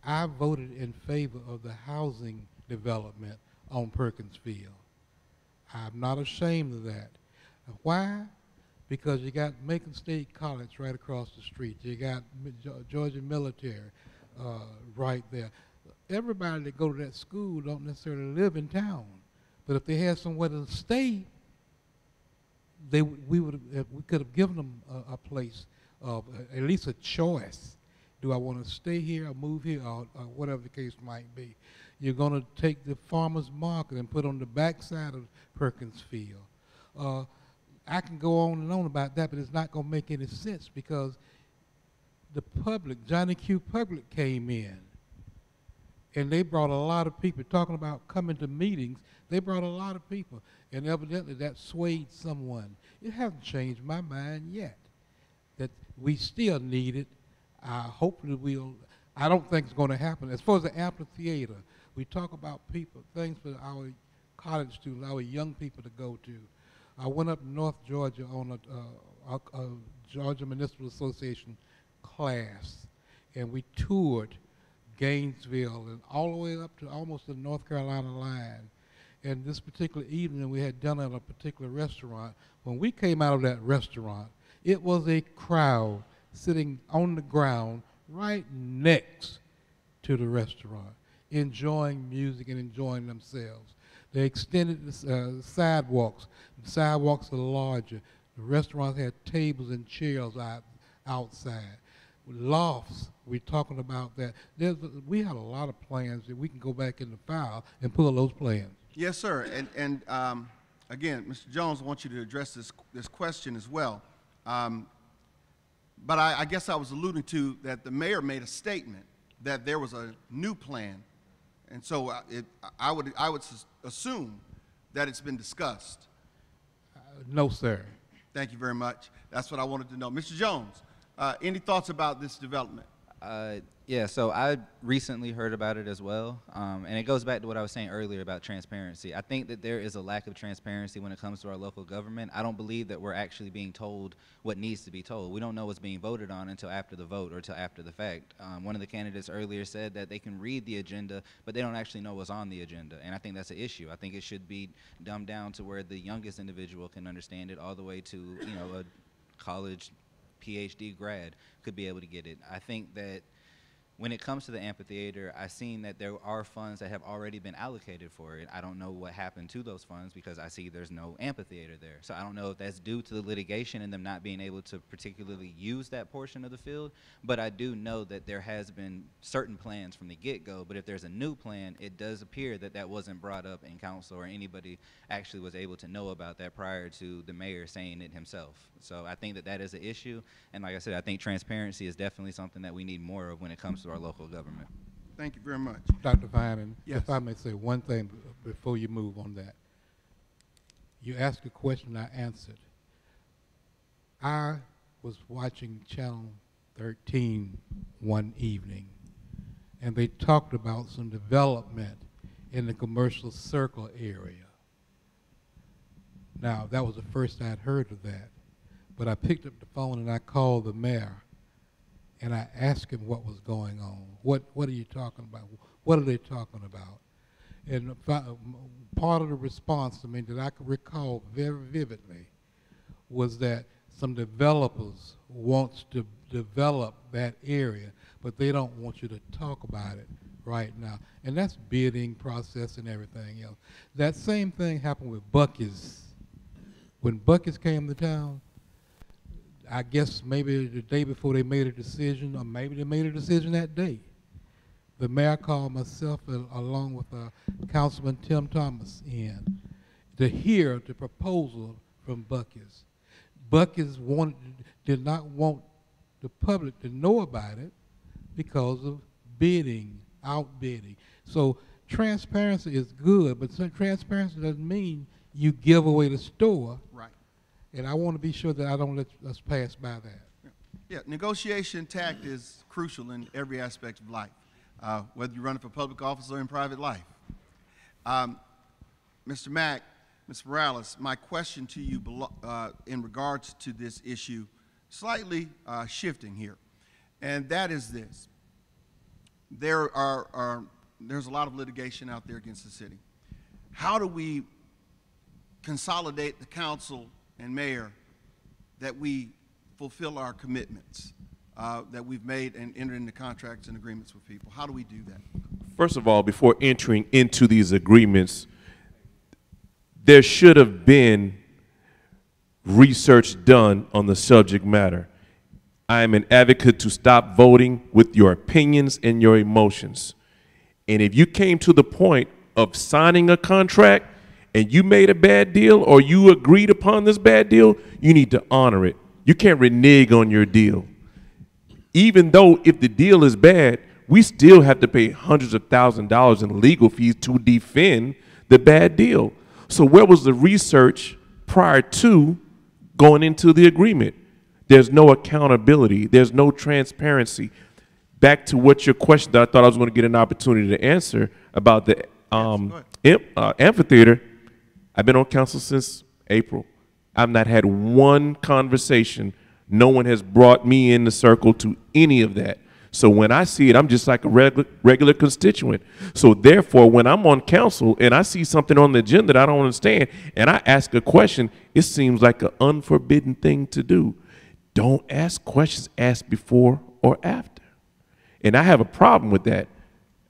I voted in favor of the housing development on Perkins Field. I'm not ashamed of that. Why? Because you got Macon State College right across the street. You got Georgia Military right there. Everybody that go to that school don't necessarily live in town. But if they had somewhere to stay, we could have given them a place, at least a choice. Do I want to stay here or move here or whatever the case might be? You're going to take the farmer's market and put on the backside of Perkins Field. I can go on and on about that, but it's not going to make any sense because the public, Johnny Q. Public came in, and they brought a lot of people, talking about coming to meetings, they brought a lot of people, and evidently that swayed someone. It hasn't changed my mind yet, that we still need it. Hopefully I don't think it's going to happen. As far as the amphitheater, we talk about people, things for our college students, our young people to go to. I went up to North Georgia on a Georgia Municipal Association class, and we toured Gainesville and all the way up to almost the North Carolina line. And this particular evening, we had dinner at a particular restaurant. When we came out of that restaurant, it was a crowd sitting on the ground right next to the restaurant, enjoying music and enjoying themselves. They extended the sidewalks. The sidewalks are larger. The restaurants had tables and chairs outside. Lofts, we're talking about that. We had a lot of plans that we can go back in the file and pull those plans. Yes, sir. And again, Mr. Jones, I want you to address this question as well. But I guess I was alluding to that the mayor made a statement that there was a new plan, and so I would assume that it's been discussed. No, sir. Thank you very much. That's what I wanted to know. Mr. Jones, any thoughts about this development? Yeah, so I recently heard about it as well, and it goes back to what I was saying earlier about transparency. I think that there is a lack of transparency when it comes to our local government. I don't believe that we're actually being told what needs to be told. We don't know what's being voted on until after the vote or until after the fact. One of the candidates earlier said that they can read the agenda, but they don't actually know what's on the agenda, and I think that's an issue. I think it should be dumbed down to where the youngest individual can understand it, all the way to, you know, a college PhD grad could be able to get it. I think that When it comes to the amphitheater, I've seen that there are funds that have already been allocated for it. I don't know what happened to those funds because I see there's no amphitheater there. So I don't know if that's due to the litigation and them not being able to particularly use that portion of the field, but I do know that there has been certain plans from the get-go, but if there's a new plan, it does appear that that wasn't brought up in council or anybody actually was able to know about that prior to the mayor saying it himself. So I think that that is an issue, and like I said, I think transparency is definitely something that we need more of when it comes to our local government. Thank you very much. Dr. Vining, Yes. if I may say one thing before you move on that. You asked a question, I answered. I was watching Channel 13 one evening, and they talked about some development in the commercial circle area. Now, that was the first I'd heard of that, but I picked up the phone and I called the mayor, and I asked him what was going on. What are you talking about? What are they talking about? And part of the response to me that I could recall very vividly was that some developers wants to develop that area, but they don't want you to talk about it right now. And that's bidding process and everything else. That same thing happened with Buc-ee's. When Buc-ee's came to town, I guess maybe the day before they made a decision, or maybe they made a decision that day. The mayor called myself along with Councilman Tim Thomas in to hear the proposal from Buc-ee's. Buc-ee's did not want the public to know about it because of bidding, outbidding. So transparency is good, but transparency doesn't mean you give away the store. Right. And I want to be sure that I don't let us pass by that. Yeah, negotiation tact is crucial in every aspect of life, whether you're running for public office or in private life. Mr. Mack, Ms. Morales, my question to you in regards to this issue, slightly shifting here, and that is this. There's a lot of litigation out there against the city. How do we consolidate the council and mayor that we fulfill our commitments that we've made and entered into contracts and agreements with people? How do we do that? First of all, before entering into these agreements, there should have been research done on the subject matter. I am an advocate to stop voting with your opinions and your emotions. And if you came to the point of signing a contract and you made a bad deal or you agreed upon this bad deal, you need to honor it. You can't renege on your deal. Even though if the deal is bad, we still have to pay hundreds of thousands of dollars in legal fees to defend the bad deal. So where was the research prior to going into the agreement? There's no accountability. There's no transparency. Back to what your question that I thought I was going to get an opportunity to answer about the amphitheater. I've been on council since April. I've not had one conversation. No one has brought me in the circle to any of that. So when I see it, I'm just like a regular constituent. So therefore, when I'm on council and I see something on the agenda that I don't understand and I ask a question, it seems like an unforbidden thing to do. Don't ask questions, ask before or after. And I have a problem with that.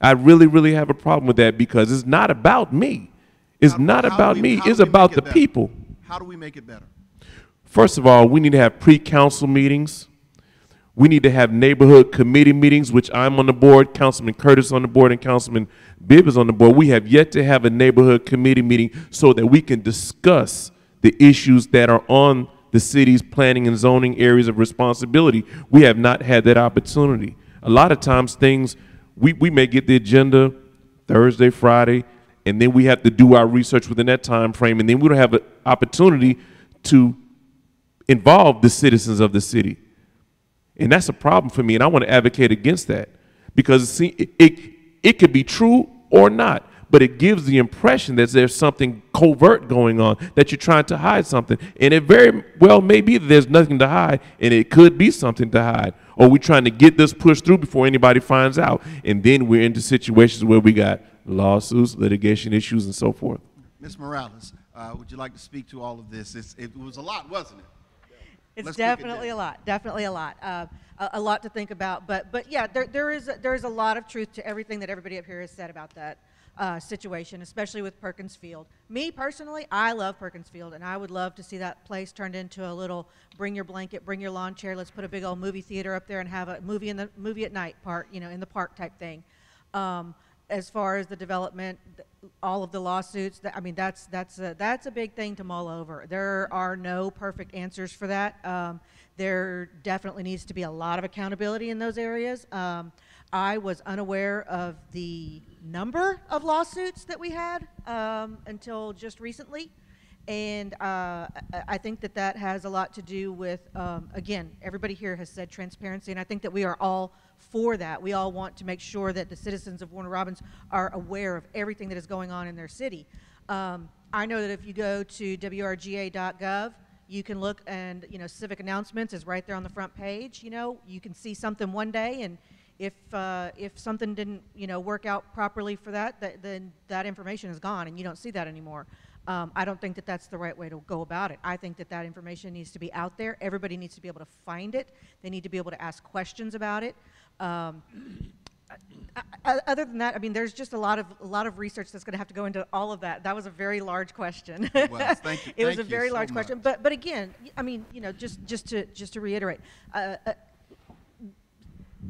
I really, really have a problem with that because it's not about me. It's not about me. It's about the people. How do we make it better? First of all, we need to have pre-council meetings. We need to have neighborhood committee meetings, which I'm on the board, Councilman Curtis on the board, and Councilman Bibb is on the board. We have yet to have a neighborhood committee meeting so that we can discuss the issues that are on the city's planning and zoning areas of responsibility. We have not had that opportunity. A lot of times we may get the agenda Thursday, Friday, and then we have to do our research within that time frame, and then we don't have an opportunity to involve the citizens of the city. And that's a problem for me, and I want to advocate against that because it could be true or not, but it gives the impression that there's something covert going on, that you're trying to hide something. And it very well may be that there's nothing to hide, and it could be something to hide. Or we're trying to get this pushed through before anybody finds out. And then we're into situations where we got lawsuits, litigation issues, and so forth. Ms. Morales, would you like to speak to all of this? It was a lot, wasn't it? It's Let's definitely a lot. Definitely a lot. A lot to think about. But yeah, there is a lot of truth to everything that everybody up here has said about that situation, especially with Perkins Field. Me personally, I love Perkins Field, and I would love to see that place turned into a little bring your blanket, bring your lawn chair. Let's put a big old movie theater up there and have a movie at night part, in the park type thing. As far as the development, all of the lawsuits, that's a big thing to mull over. There are no perfect answers for that. There definitely needs to be a lot of accountability in those areas. I was unaware of the number of lawsuits that we had until just recently. And I think that has a lot to do with, again, everybody here has said transparency, and I think that we are all for that. We all want to make sure that the citizens of Warner Robins are aware of everything that is going on in their city. I know that if you go to wrga.gov, you can look and, civic announcements is right there on the front page. You can see something one day, and if something didn't, work out properly for that, then that information is gone, and you don't see that anymore. I don't think that that's the right way to go about it. I think that information needs to be out there. Everybody needs to be able to find it. They need to be able to ask questions about it. Other than that, there's just a lot of research that's going to have to go into all of that. That was a very large question. Well, thank you. It was a very large question. But again, just to reiterate,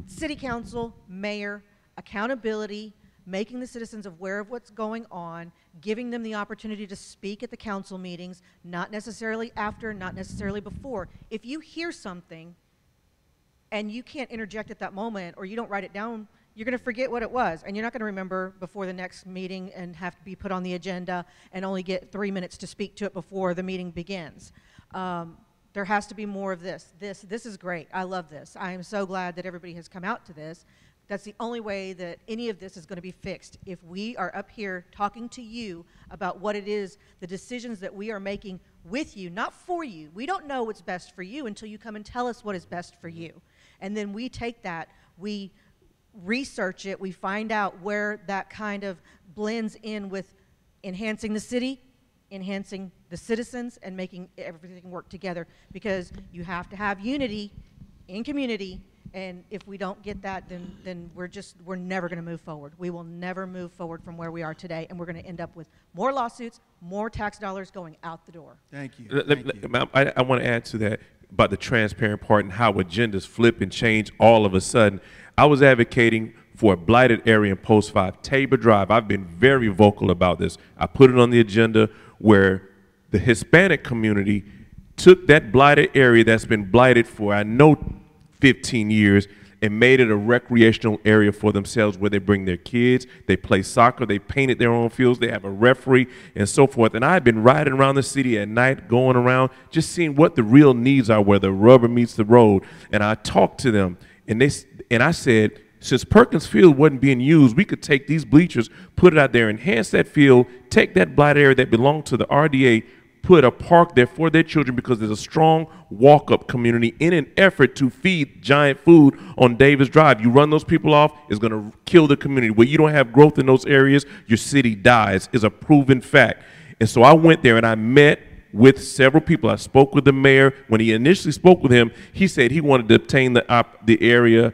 city council, mayor, accountability, making the citizens aware of what's going on, giving them the opportunity to speak at the council meetings, not necessarily after, not necessarily before. If you hear something and you can't interject at that moment, or you don't write it down, you're going to forget what it was, and you're not going to remember before the next meeting and have to be put on the agenda and only get 3 minutes to speak to it before the meeting begins. There has to be more of this. This is great. I love this. I am so glad that everybody has come out to this. That's the only way that any of this is going to be fixed. If we are up here talking to you about what it is, the decisions that we are making with you, not for you. We don't know what's best for you until you come and tell us what is best for you. And then we take that, we research it, we find out where that kind of blends in with enhancing the city, enhancing the citizens, and making everything work together. Because you have to have unity in community. And if we don't get that, then we're never going to move forward. We will never move forward from where we are today, and we're going to end up with more lawsuits, more tax dollars going out the door. Thank you. I want to add to that about the transparent part and how agendas flip and change all of a sudden. I was advocating for a blighted area in Post 5, Tabor Drive. I've been very vocal about this. I put it on the agenda where the Hispanic community took that blighted area that's been blighted for, I know, 15 years, and made it a recreational area for themselves where they bring their kids, they play soccer, they painted their own fields, they have a referee and so forth. And I've been riding around the city at night, going around, just seeing what the real needs are, where the rubber meets the road. And I talked to them, and I said, since Perkins Field wasn't being used, we could take these bleachers, put it out there, enhance that field, take that blighted area that belonged to the RDA, put a park there for their children, because there's a strong walk-up community in an effort to feed giant food on Davis Drive. You run those people off, it's going to kill the community. Where you don't have growth in those areas, your city dies, is a proven fact. And so I went there and I met with several people. I spoke with the mayor. When he initially spoke with him, he said he wanted to obtain the area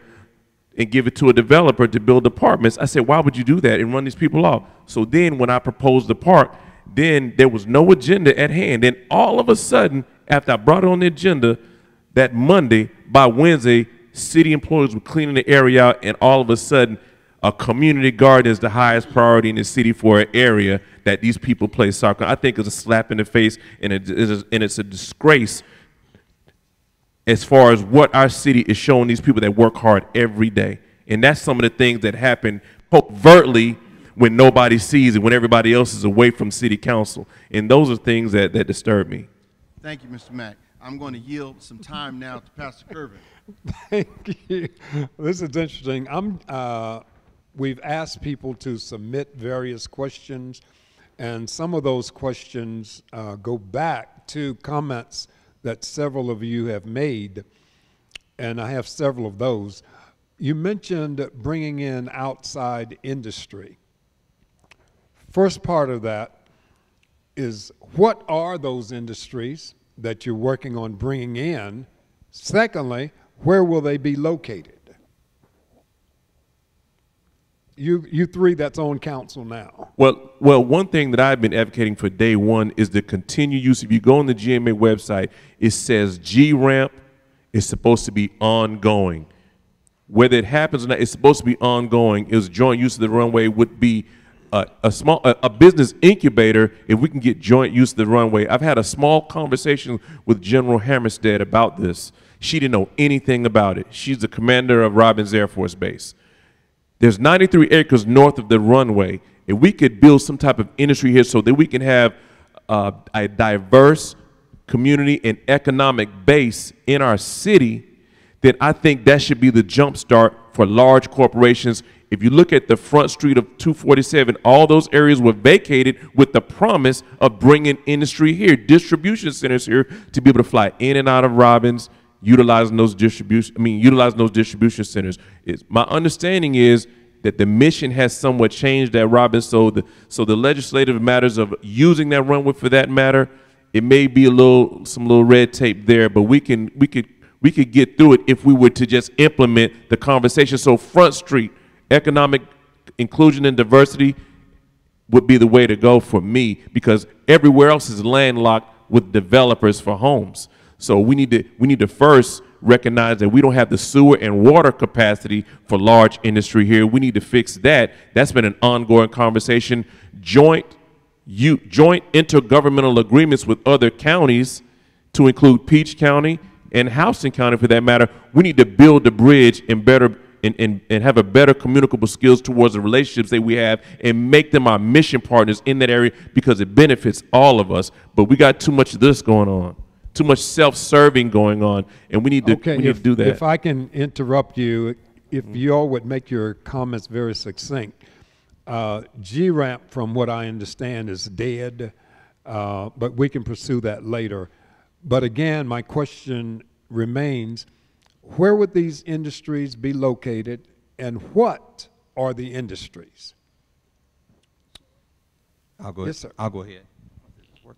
and give it to a developer to build apartments. I said, why would you do that and run these people off? So then when I proposed the park, then there was no agenda at hand. Then all of a sudden, after I brought it on the agenda that Monday, by Wednesday, city employees were cleaning the area out, and all of a sudden, a community garden is the highest priority in the city for an area that these people play soccer. I think it's a slap in the face, and it's a disgrace as far as what our city is showing these people that work hard every day. And that's some of the things that happen covertly when nobody sees it, when everybody else is away from city council. And those are things that disturb me. Thank you, Mr. Mack. I'm going to yield some time now to Pastor Kervin. Thank you. This is interesting. We've asked people to submit various questions, and some of those questions go back to comments that several of you have made, and I have several of those. You mentioned bringing in outside industry. First part of that is, what are those industries, that you're working on bringing in? Secondly, where will they be located? You three that's on council now. Well, one thing that I've been advocating for day one is the continued use. If you go on the GMA website, it says G-Ramp is supposed to be ongoing. Whether it happens or not, it's supposed to be ongoing. Is joint use of the runway would be a business incubator if we can get joint use of the runway. I've had a small conversation with General Hammerstead about this. She didn't know anything about it. She's the commander of Robins Air Force Base. There's 93 acres north of the runway. If we could build some type of industry here so that we can have a diverse community and economic base in our city, then I think that should be the jump start for large corporations. If you look at the front street of 247, all those areas were vacated with the promise of bringing industry here, distribution centers here to be able to fly in and out of Robins, utilizing those distribution centers. My understanding is that the mission has somewhat changed at Robins, so the legislative matters of using that runway for that matter, it may be some little red tape there, but we could get through it if we were to just implement the conversation. So Front Street, economic inclusion and diversity would be the way to go for me, because everywhere else is landlocked with developers for homes. So we need to first recognize that we don't have the sewer and water capacity for large industry here. We need to fix that. That's been an ongoing conversation. Joint intergovernmental agreements with other counties to include Peach County and Houston County for that matter. We need to build the bridge and have a better communicable skills towards the relationships that we have and make them our mission partners in that area, because it benefits all of us. But we got too much of this going on. Too much self-serving going on, and we need to do that. If I can interrupt you, if you all would make your comments very succinct. G-Ramp, from what I understand, is dead, but we can pursue that later. But again, my question remains, where would these industries be located, and what are the industries? I'll go ahead. Yes, sir. I'll go ahead.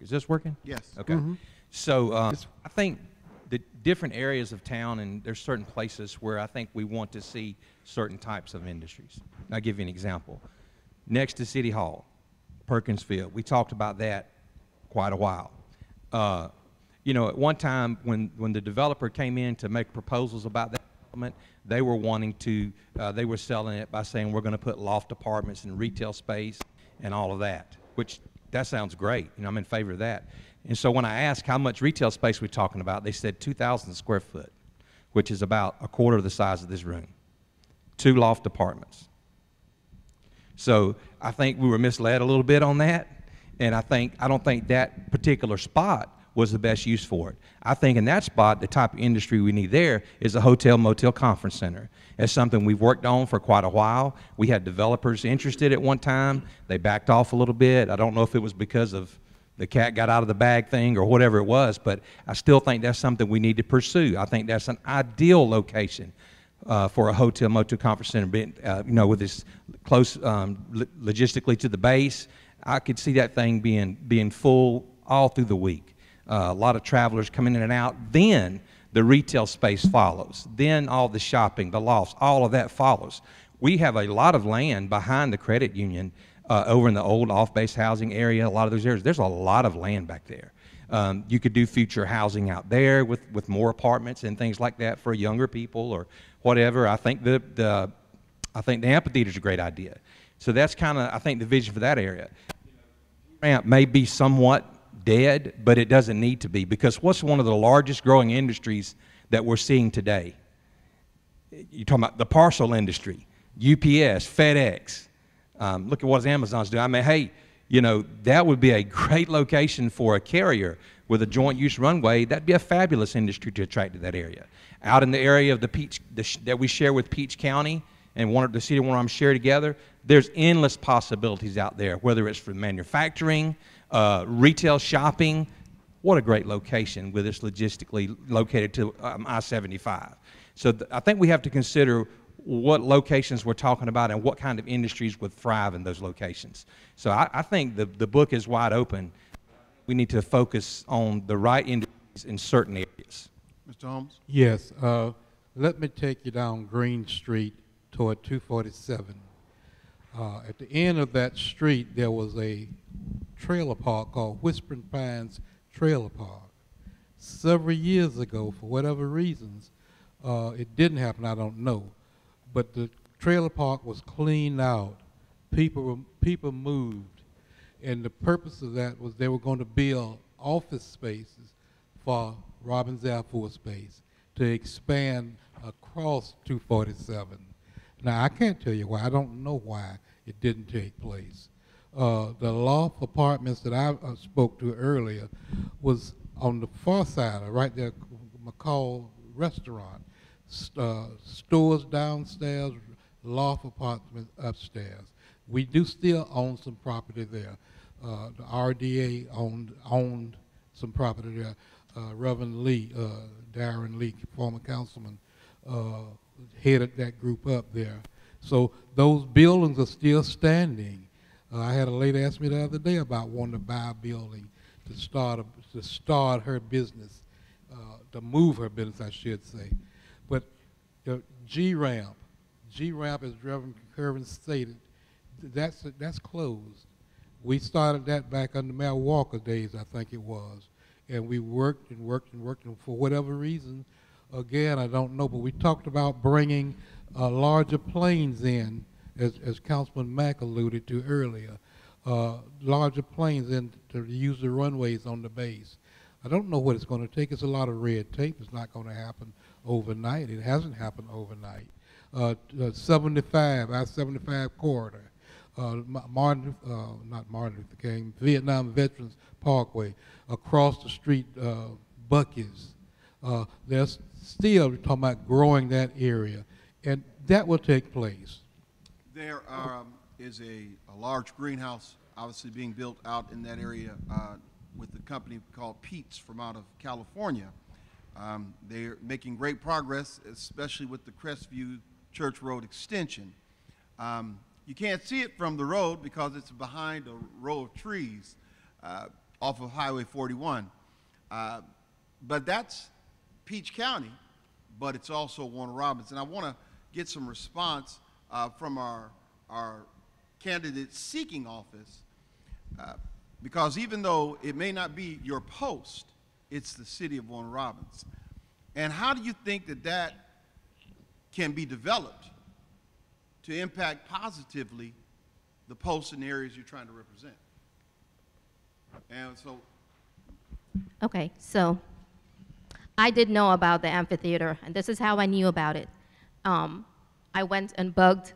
Is this working? Yes. Okay. Mm-hmm. So I think the different areas of town, and there's certain places where I think we want to see certain types of industries. I'll give you an example. Next to City Hall, Perkinsville, we talked about that quite a while. You know, at one time when the developer came in to make proposals about that development, they were wanting to, they were selling it by saying we're going to put loft apartments and retail space and all of that, which that sounds great. You know, I'm in favor of that. And so when I asked how much retail space we're talking about, they said 2,000 square foot, which is about a quarter of the size of this room. 2 loft apartments. So I think we were misled a little bit on that, and I don't think that particular spot was the best use for it. I think in that spot, the type of industry we need there is a hotel, motel, conference center. It's something we've worked on for quite a while. We had developers interested at one time. They backed off a little bit. I don't know if it was because of the cat got out of the bag thing or whatever it was, but I still think that's something we need to pursue. I think that's an ideal location for a hotel, motel, conference center, being, you know, with this close logistically to the base. I could see that thing being full all through the week. A lot of travelers coming in and out. Then the retail space follows. Then all the shopping, the lofts, all of that follows. We have a lot of land behind the credit union over in the old off-base housing area. A lot of those areas, there's a lot of land back there. You could do future housing out there with more apartments and things like that for younger people or whatever. I think the amphitheater is a great idea. So that's kind of, I think, the vision for that area. Ramp may be somewhat dead, but it doesn't need to be, because what's one of the largest growing industries that we're seeing today? You're talking about the parcel industry, UPS, FedEx. Look at what Amazon's doing. I mean, hey, you know, that would be a great location for a carrier with a joint use runway. That'd be a fabulous industry to attract to that area. Out in the area of that we share with Peach County and the city where I'm shared together, there's endless possibilities out there, whether it's for manufacturing, retail shopping. What a great location with this logistically located to I-75. So I think we have to consider what locations we're talking about and what kind of industries would thrive in those locations. So I think the book is wide open. We need to focus on the right industries in certain areas. Mr. Holmes? Yes. Let me take you down Green Street toward 247. At the end of that street, there was a trailer park called Whispering Pines Trailer Park. Several years ago, for whatever reasons, it didn't happen, I don't know, but the trailer park was cleaned out. People moved, and the purpose of that was they were going to build office spaces for Robbins Air Force Base to expand across 247. Now, I can't tell you why. I don't know why it didn't take place. The loft apartments that I spoke to earlier was on the far side, right there, McCall Restaurant. Stores downstairs, loft apartments upstairs. We do still own some property there. The RDA owned some property there. Reverend Lee, Darren Lee, former councilman, headed that group up there. So those buildings are still standing. I had a lady ask me the other day about wanting to buy a building to start her business, to move her business, I should say. But the G-Ramp, as Reverend Kirby stated, that's closed. We started that back under Mayor Walker days, I think it was. And we worked and worked and worked, and for whatever reason, again, I don't know, but we talked about bringing larger planes in, as Councilman Mack alluded to earlier, larger planes in to use the runways on the base. I don't know what it's going to take. It's a lot of red tape. It's not going to happen overnight. It hasn't happened overnight. 75, I-75 corridor, not Martin Luther King, Vietnam Veterans Parkway, across the street, Buc-ee's. There's still, we're talking about growing that area, and that will take place. There is a large greenhouse obviously being built out in that area with a company called Pete's from out of California. They're making great progress, especially with the Crestview Church Road extension. You can't see it from the road because it's behind a row of trees off of Highway 41. But that's Peach County, but it's also Warner Robins. And I want to get some response from our candidate seeking office, because even though it may not be your post, it's the city of Warner Robins. And how do you think that that can be developed to impact positively the posts and areas you're trying to represent? And so, Okay, so I did know about the amphitheater, and this is how I knew about it. I went and bugged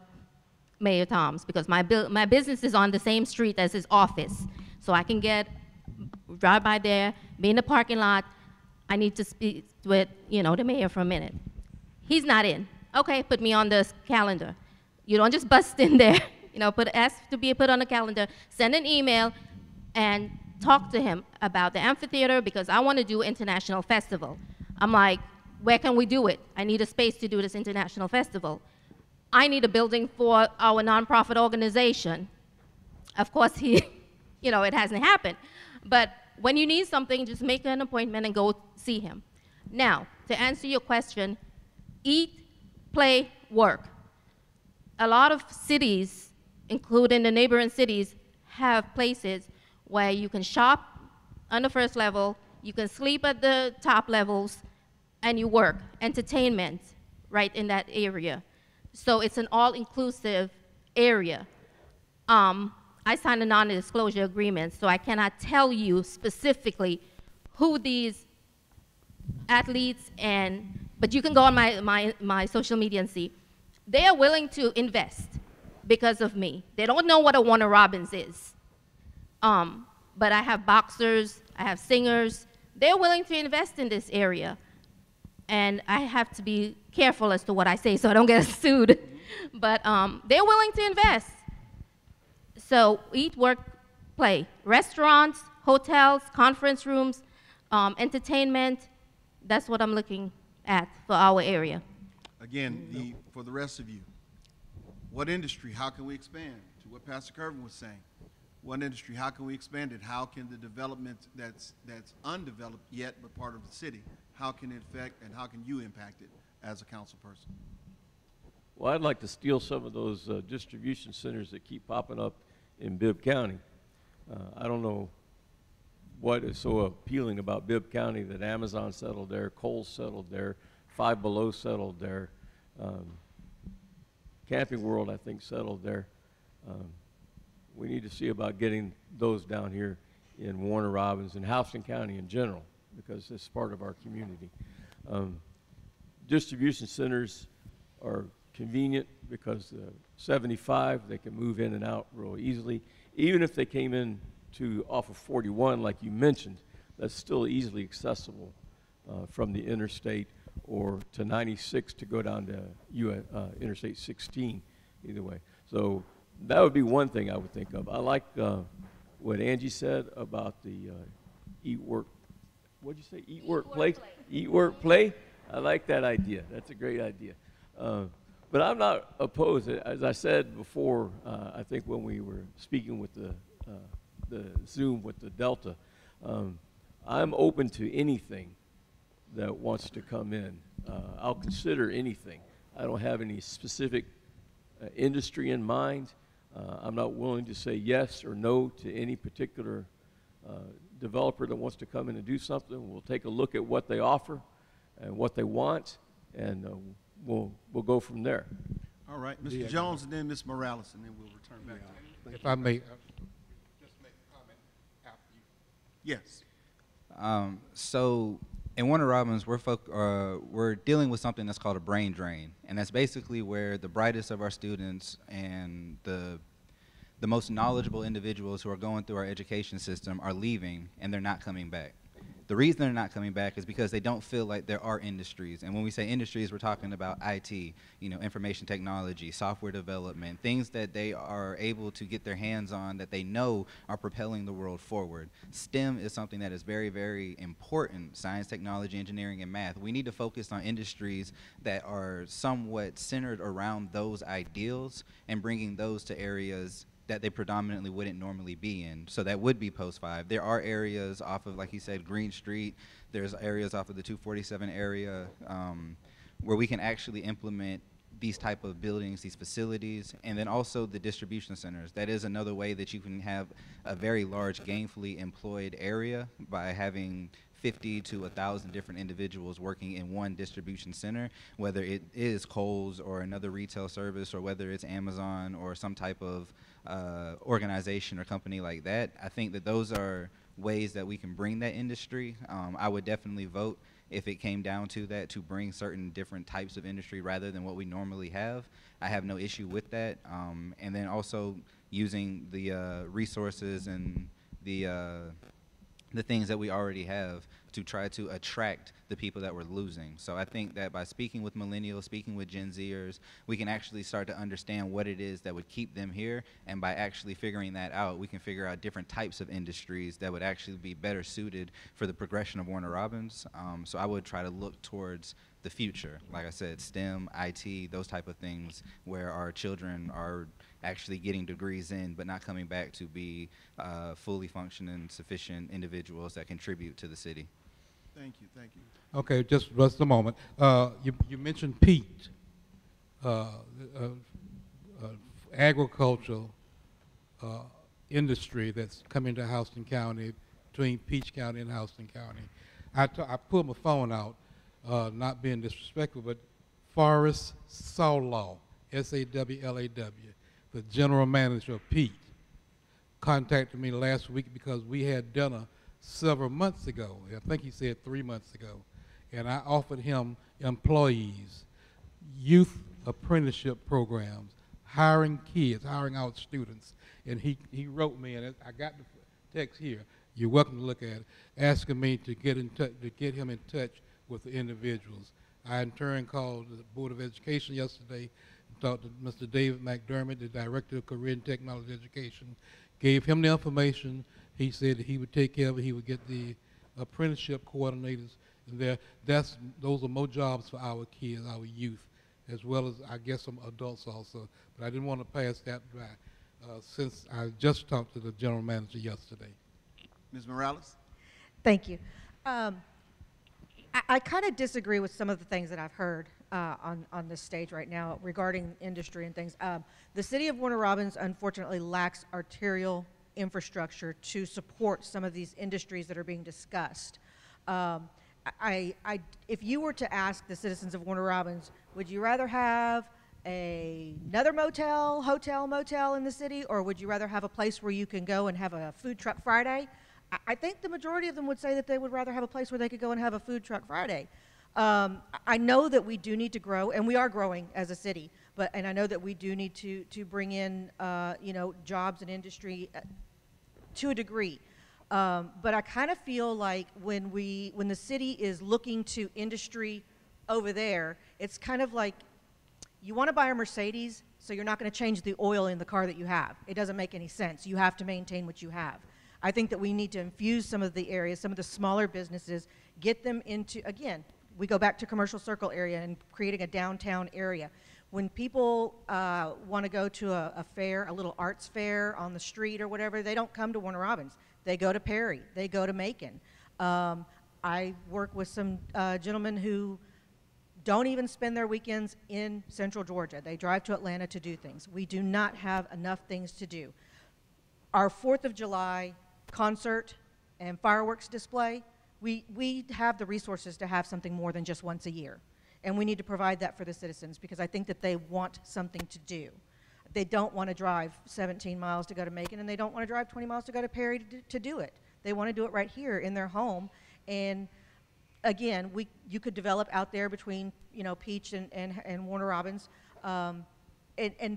Mayor Toms because my business is on the same street as his office, so I can drive by there, be in the parking lot. I need to speak with, the mayor for a minute. He's not in. Okay, put me on the calendar. You don't just bust in there, ask to be put on the calendar, send an email, and talk to him about the amphitheater because I want to do international festival. I'm like, where can we do it? I need a space to do this international festival. I need a building for our nonprofit organization. Of course, it hasn't happened. But when you need something, just make an appointment and go see him. Now, to answer your question, eat, play, work. A lot of cities, including the neighboring cities, have places where you can shop on the first level, you can sleep at the top levels, and you work. Entertainment right in that area. So it's an all-inclusive area. I signed a non-disclosure agreement, so I cannot tell you specifically who these athletes but you can go on my social media and see. They are willing to invest because of me. They don't know what a Warner Robins is. But I have boxers, I have singers. They're willing to invest in this area. And I have to be careful as to what I say so I don't get sued. But they're willing to invest. So eat, work, play. Restaurants, hotels, conference rooms, entertainment. That's what I'm looking at for our area. Again, for the rest of you, what industry, how can we expand? To what Pastor Kirby was saying, one industry, how can we expand it? How can the development that's undeveloped yet but part of the city, how can it affect and how can you impact it as a council person? Well, I'd like to steal some of those distribution centers that keep popping up in Bibb County. I don't know what is so appealing about Bibb County that Amazon settled there, Kohl's settled there, Five Below settled there, Camping World, I think, settled there. We need to see about getting those down here in Warner Robins and Houston County in general, because it's part of our community. Distribution centers are convenient because 75, they can move in and out real easily. Even if they came in to off of 41, like you mentioned, that's still easily accessible from the interstate, or to 96 to go down to Interstate 16, either way. So that would be one thing I would think of. I like what Angie said about the eat, work, what'd you say, eat, work, play? Eat, work, play. I like that idea. That's a great idea. But I'm not opposed. As I said before, I think when we were speaking with the Zoom with the Delta, I'm open to anything that wants to come in. I'll consider anything. I don't have any specific industry in mind. I'm not willing to say yes or no to any particular developer that wants to come in and do something. We'll take a look at what they offer and what they want, and we'll go from there. All right, Mr. Jones, and then Ms. Morales, and then we'll return back to you. If I may just make a comment after you. Yes. So in Warner Robins, we're dealing with something that's called a brain drain, and that's basically where the brightest of our students and the most knowledgeable individuals who are going through our education system are leaving, and they're not coming back. The reason they're not coming back is because they don't feel like there are industries. And when we say industries, we're talking about IT, information technology, software development, things that they are able to get their hands on that they know are propelling the world forward. STEM is something that is very, very important: science, technology, engineering, and math. We need to focus on industries that are somewhat centered around those ideals and bringing those to areas that they predominantly wouldn't normally be in. So that would be Post 5. There are areas off of, like you said, Green Street. There's areas off of the 247 area where we can actually implement these type of buildings, these facilities, and then also the distribution centers. That is another way that you can have a very large gainfully employed area by having 50 to 1,000 different individuals working in one distribution center, whether it is Kohl's or another retail service, or whether it's Amazon or some type of organization or company like that. I think that those are ways that we can bring that industry. I would definitely vote, if it came down to that, to bring certain different types of industry rather than what we normally have. I have no issue with that. And then also using the resources and the things that we already have to try to attract the people that we're losing. So I think that by speaking with millennials, speaking with Gen Zers, we can actually start to understand what it is that would keep them here, and by actually figuring that out, we can figure out different types of industries that would actually be better suited for the progression of Warner Robins. So I would try to look towards the future, like I said, STEM, IT, those type of things, where our children are actually getting degrees in, but not coming back to be fully functioning, sufficient individuals that contribute to the city. Thank you, thank you. Okay, just a moment. You mentioned peat, agricultural industry that's coming to Houston County, between Peach County and Houston County. I pulled my phone out, not being disrespectful, but Forrest Sawlaw, S-A-W-L-A-W, the general manager of Peat, contacted me last week because we had dinner several months ago. I think he said 3 months ago. And I offered him employees, youth apprenticeship programs, hiring kids, hiring out students. And he wrote me, and I got the text here. You're welcome to look at it, asking me to get him in touch with the individuals. I in turn called the Board of Education yesterday, talked to Mr. David McDermott, the Director of Career and Technology Education, gave him the information. He said that he would take care of it. He would get the apprenticeship coordinators in there. Those are more jobs for our kids, our youth, as well as, I guess, some adults also. But I didn't want to pass that by. since I just talked to the general manager yesterday. Ms. Morales? Thank you. I kind of disagree with some of the things that I've heard on this stage right now regarding industry and things. The city of Warner Robins unfortunately lacks arterial infrastructure to support some of these industries that are being discussed. If you were to ask the citizens of Warner Robins, would you rather have another motel in the city, or would you rather have a place where you can go and have a food truck Friday? I think the majority of them would say that they would rather have a place where they could go and have a food truck Friday. I know that we do need to grow, and we are growing as a city, and I know that we do need to bring in jobs and industry to a degree. But I kind of feel like when the city is looking to industry over there, it's kind of like you want to buy a Mercedes, so you're not going to change the oil in the car that you have. It doesn't make any sense. You have to maintain what you have. I think that we need to infuse some of the areas, some of the smaller businesses, get them into, again, we go back to commercial circle area and creating a downtown area. When people want to go to a fair, a little arts fair on the street or whatever, they don't come to Warner Robins. They go to Perry. They go to Macon. I work with some gentlemen who don't even spend their weekends in Central Georgia. They drive to Atlanta to do things. We do not have enough things to do. Our 4th of July concert and fireworks display, we have the resources to have something more than just once a year. And we need to provide that for the citizens because I think that they want something to do. They don't want to drive 17 miles to go to Macon, and they don't want to drive 20 miles to go to Perry to do it. They want to do it right here in their home. And again, you could develop out there between Peach and Warner Robins, and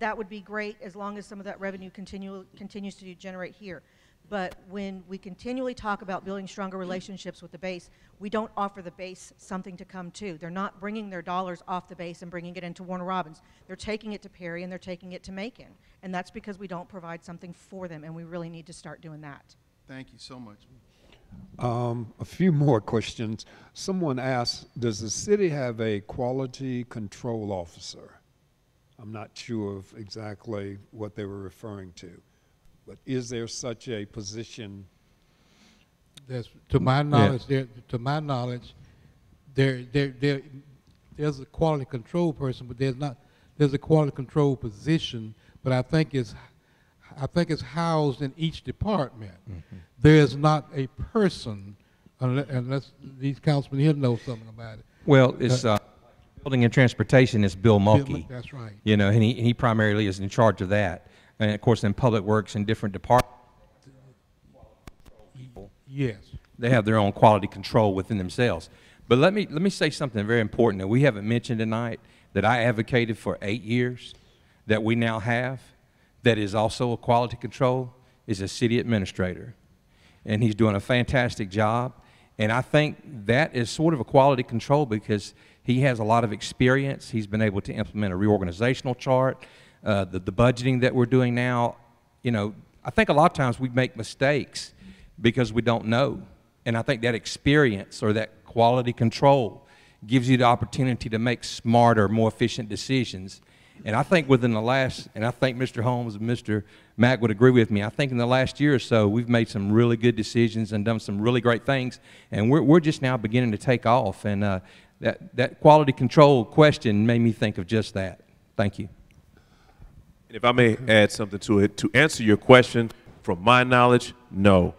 that would be great as long as some of that revenue continues to generate here. But when we continually talk about building stronger relationships with the base, we don't offer the base something to come to. They're not bringing their dollars off the base and bringing it into Warner Robins. They're taking it to Perry and they're taking it to Macon. And that's because we don't provide something for them, and we really need to start doing that. Thank you so much. A few more questions. Someone asked, does the city have a quality control officer? I'm not sure of exactly what they were referring to, but is there such a position? To my knowledge, there's a quality control person, but there's a quality control position, but I think it's housed in each department. Mm-hmm. There's not a person, unless these councilmen here know something about it. Well, it's building and transportation is Bill Mulkey. That's right. And he primarily is in charge of that. And of course, in public works and different departments, yes, they have their own quality control within themselves. But let me say something very important that we haven't mentioned tonight that I advocated for 8 years, that we now have, that is also a quality control, is a city administrator. And he's doing a fantastic job. And I think that is sort of a quality control because he has a lot of experience. He's been able to implement a reorganizational chart. The budgeting that we're doing now, I think a lot of times we make mistakes because we don't know. And I think that experience or that quality control gives you the opportunity to make smarter, more efficient decisions. And I think within the last, and I think Mr. Holmes and Mr. Mack would agree with me, I think in the last year or so we've made some really good decisions and done some really great things, and we're just now beginning to take off. And that quality control question made me think of just that. Thank you. And if I may add something to it, to answer your question, from my knowledge, no.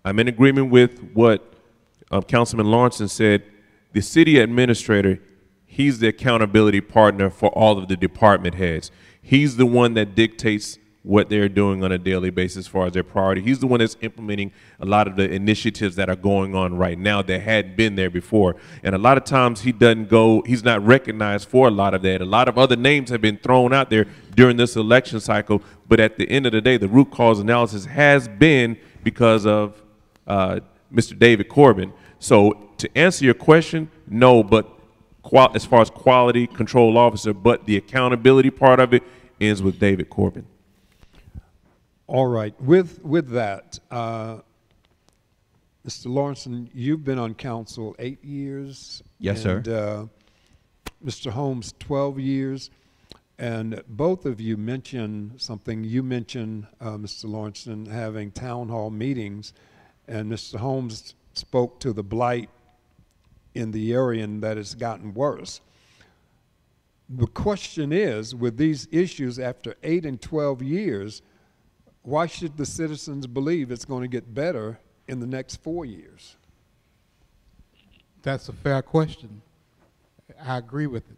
I'm in agreement with what Councilman Lauritsen said. The city administrator, he's the accountability partner for all of the department heads. He's the one that dictates what they're doing on a daily basis as far as their priority. He's the one that's implementing a lot of the initiatives that are going on right now that hadn't been there before. And a lot of times he's not recognized for a lot of that. A lot of other names have been thrown out there during this election cycle, but at the end of the day, the root cause analysis has been because of Mr. David Corbin. So to answer your question, no, but as far as quality control officer, but the accountability part of it ends with David Corbin. All right. With that, Mr. Lauritsen, you've been on council 8 years. Yes, and, sir. Mr. Holmes, 12 years. And both of you mentioned something. You mentioned, Mr. Lauritsen, having town hall meetings, and Mr. Holmes spoke to the blight in the area and that it's gotten worse. The question is, with these issues after 8 and 12 years, why should the citizens believe it's going to get better in the next 4 years? That's a fair question. I agree with it.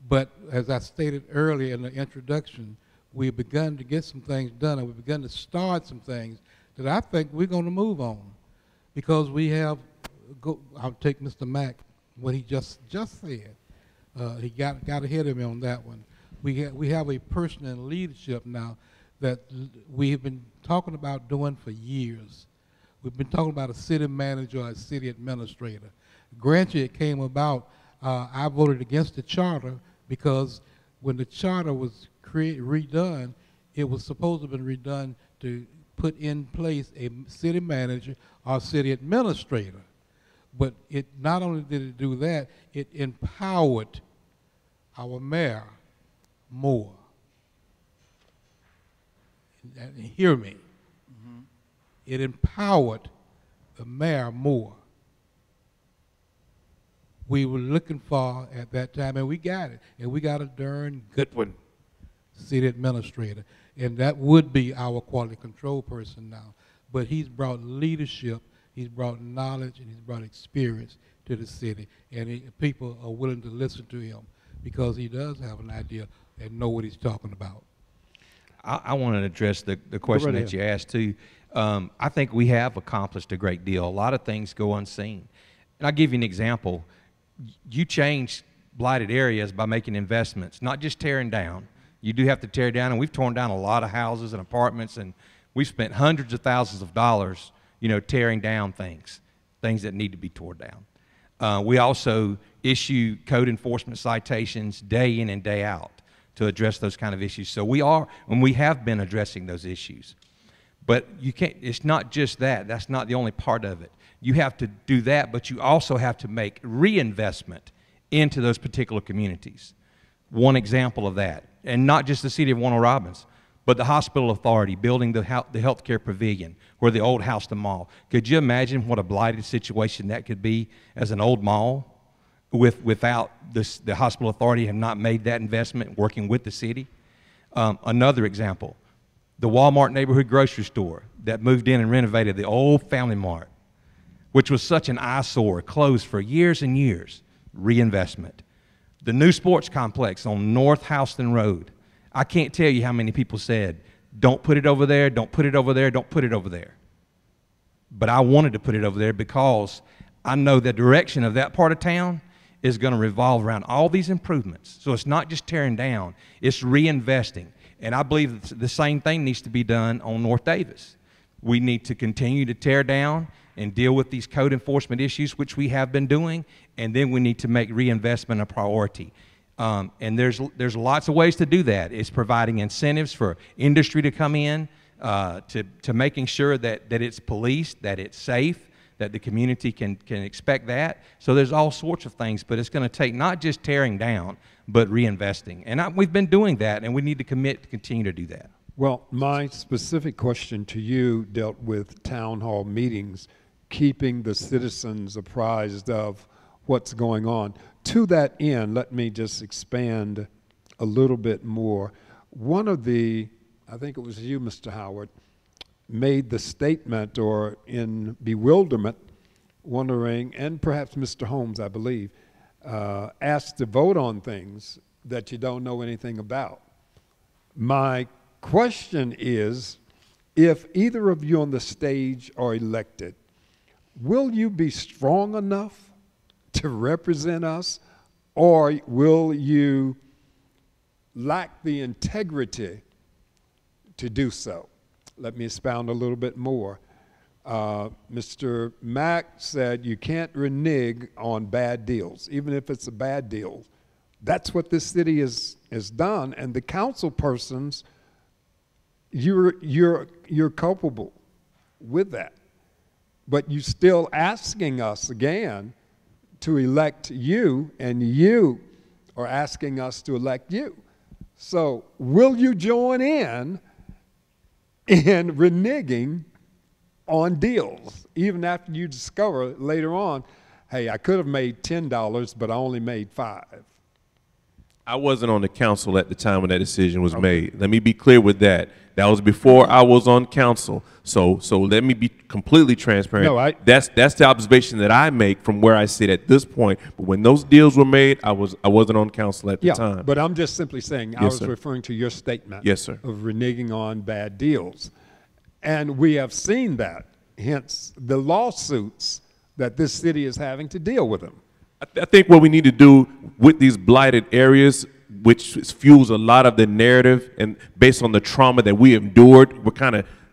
But as I stated earlier in the introduction, we've begun to get some things done, and we've begun to start some things that I think we're going to move on, because we have. I'll take Mr. Mack, what he just said. He got ahead of me on that one. We have a person in leadership now that we have been talking about doing for years. We've been talking about a city manager or a city administrator. Granted, it came about. I voted against the charter because when the charter was redone, it was supposed to have been redone to put in place a city manager or city administrator. But it not only did it do that, it empowered our mayor more. And hear me. Mm-hmm. It empowered the mayor more. We were looking for at that time, and we got it. And we got a darn good one, city administrator. And that would be our quality control person now. But he's brought leadership, he's brought knowledge, and he's brought experience to the city. And people are willing to listen to him because he does have an idea and know what he's talking about. I want to address the question that you asked too. I think we have accomplished a great deal. A lot of things go unseen. And I'll give you an example. You change blighted areas by making investments, not just tearing down. You do have to tear down, and we've torn down a lot of houses and apartments, and we've spent hundreds of thousands of dollars, tearing down things that need to be torn down. We also issue code enforcement citations day in and day out to address those kind of issues. So we have been addressing those issues. But it's not just that. That's not the only part of it. You have to do that, but you also have to make reinvestment into those particular communities. One example of that, and not just the city of Warner Robins, but the hospital authority building the healthcare pavilion where the old house to mall. Could you imagine what a blighted situation that could be as an old mall without the hospital authority have not made that investment working with the city? Another example, the Walmart neighborhood grocery store that moved in and renovated the old Family Mart, which was such an eyesore, closed for years and years. Reinvestment. The new sports complex on North Houston Road. I can't tell you how many people said, don't put it over there, don't put it over there, don't put it over there. But I wanted to put it over there because I know the direction of that part of town is going to revolve around all these improvements. So it's not just tearing down, it's reinvesting. And I believe the same thing needs to be done on North Davis. We need to continue to tear down and deal with these code enforcement issues, which we have been doing, and then we need to make reinvestment a priority. And there's lots of ways to do that. It's providing incentives for industry to come in, to making sure that it's policed, that it's safe, that the community can expect that. So there's all sorts of things, but it's going to take not just tearing down, but reinvesting. And we've been doing that, and we need to commit to continue to do that. Well, my specific question to you dealt with town hall meetings, keeping the citizens apprised of what's going on. To that end, let me just expand a little bit more. One of I think it was you, Mr. Howard, made the statement, or in bewilderment, wondering, and perhaps Mr. Holmes, I believe, asked to vote on things that you don't know anything about. My question is, if either of you on the stage are elected, will you be strong enough to represent us, or will you lack the integrity to do so? Let me expound a little bit more. Mr. Mack said you can't renege on bad deals, even if it's a bad deal. That's what this city has done, and the council persons, you're culpable with that. But you're still asking us again to elect you, and you are asking us to elect you. So will you join in reneging on deals, even after you discover later on, hey, I could have made $10, but I only made $5? I wasn't on the council at the time when that decision was made. Let me be clear with that. That was before I was on council. So let me be completely transparent. No, that's the observation that I make from where I sit at this point. But when those deals were made, I wasn't on council at the time. But I'm just simply saying, I was referring to your statement Yes, sir. of reneging on bad deals. And we have seen that, hence the lawsuits that this city is having to deal with them. I think what we need to do with these blighted areas, which fuels a lot of the narrative, and based on the trauma that we endured,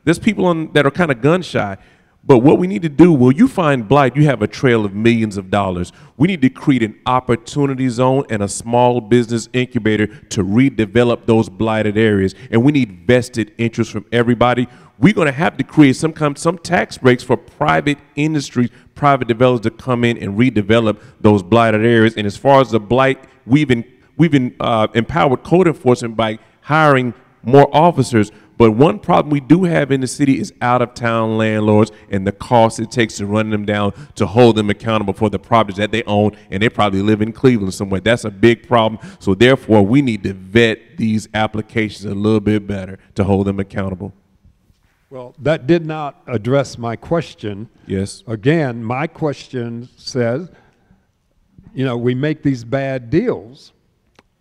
there's people that are kind of gun shy. But what we need to do, when you find blight, you have a trail of millions of dollars. We need to create an opportunity zone and a small business incubator to redevelop those blighted areas. And we need vested interest from everybody. We're going to have to create some tax breaks for private industries, private developers to come in and redevelop those blighted areas. And as far as the blight, we've empowered code enforcement by hiring more officers. But one problem we do have in the city is out-of-town landlords and the cost it takes to run them down, to hold them accountable for the properties that they own, and they probably live in Cleveland somewhere. That's a big problem. So therefore, we need to vet these applications a little bit better to hold them accountable. Well, that did not address my question. Yes. Again, my question says, we make these bad deals,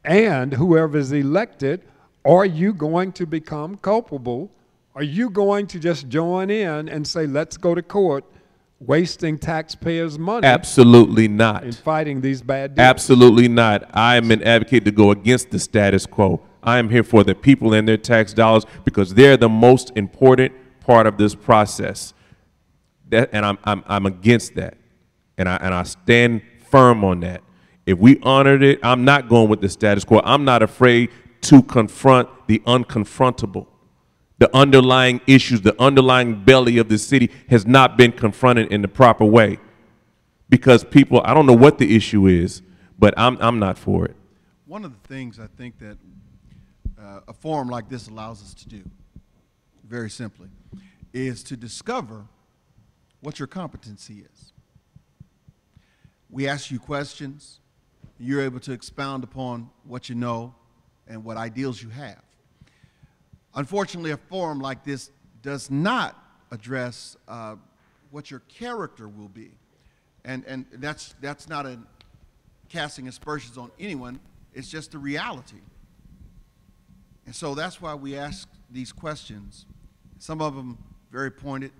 and whoever is elected, are you going to become culpable? Are you going to just join in and say, let's go to court, wasting taxpayers' money? Absolutely not. In fighting these bad deals? Absolutely not. I am an advocate to go against the status quo. I am here for the people and their tax dollars because they're the most important part of this process. And I'm against that. And I stand firm on that. If we honored it, I'm not going with the status quo. I'm not afraid to confront the unconfrontable. The underlying issues, the underlying belly of the city has not been confronted in the proper way. Because people, I don't know what the issue is, but I'm not for it. One of the things I think that a forum like this allows us to do, very simply, is to discover what your competency is. We ask you questions. You're able to expound upon what you know and what ideals you have. Unfortunately, a forum like this does not address what your character will be. And that's not a casting aspersions on anyone. It's just the reality. And so that's why we ask these questions, some of them very pointed,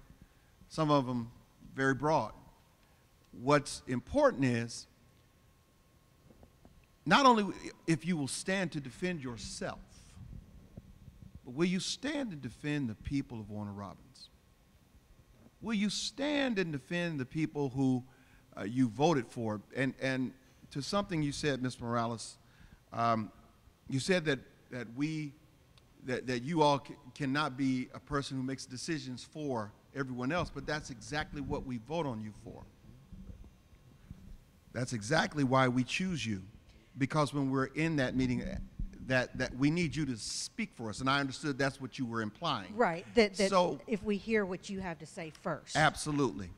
some of them very broad. What's important is not only if you will stand to defend yourself, but will you stand to defend the people of Warner Robins? Will you stand and defend the people who you voted for? And to something you said, Ms. Morales, you said that you all cannot be a person who makes decisions for everyone else, but that's exactly what we vote on you for. That's exactly why we choose you. Because when we're in that meeting, that we need you to speak for us. And I understood that's what you were implying. Right, that so, if we hear what you have to say first. Absolutely.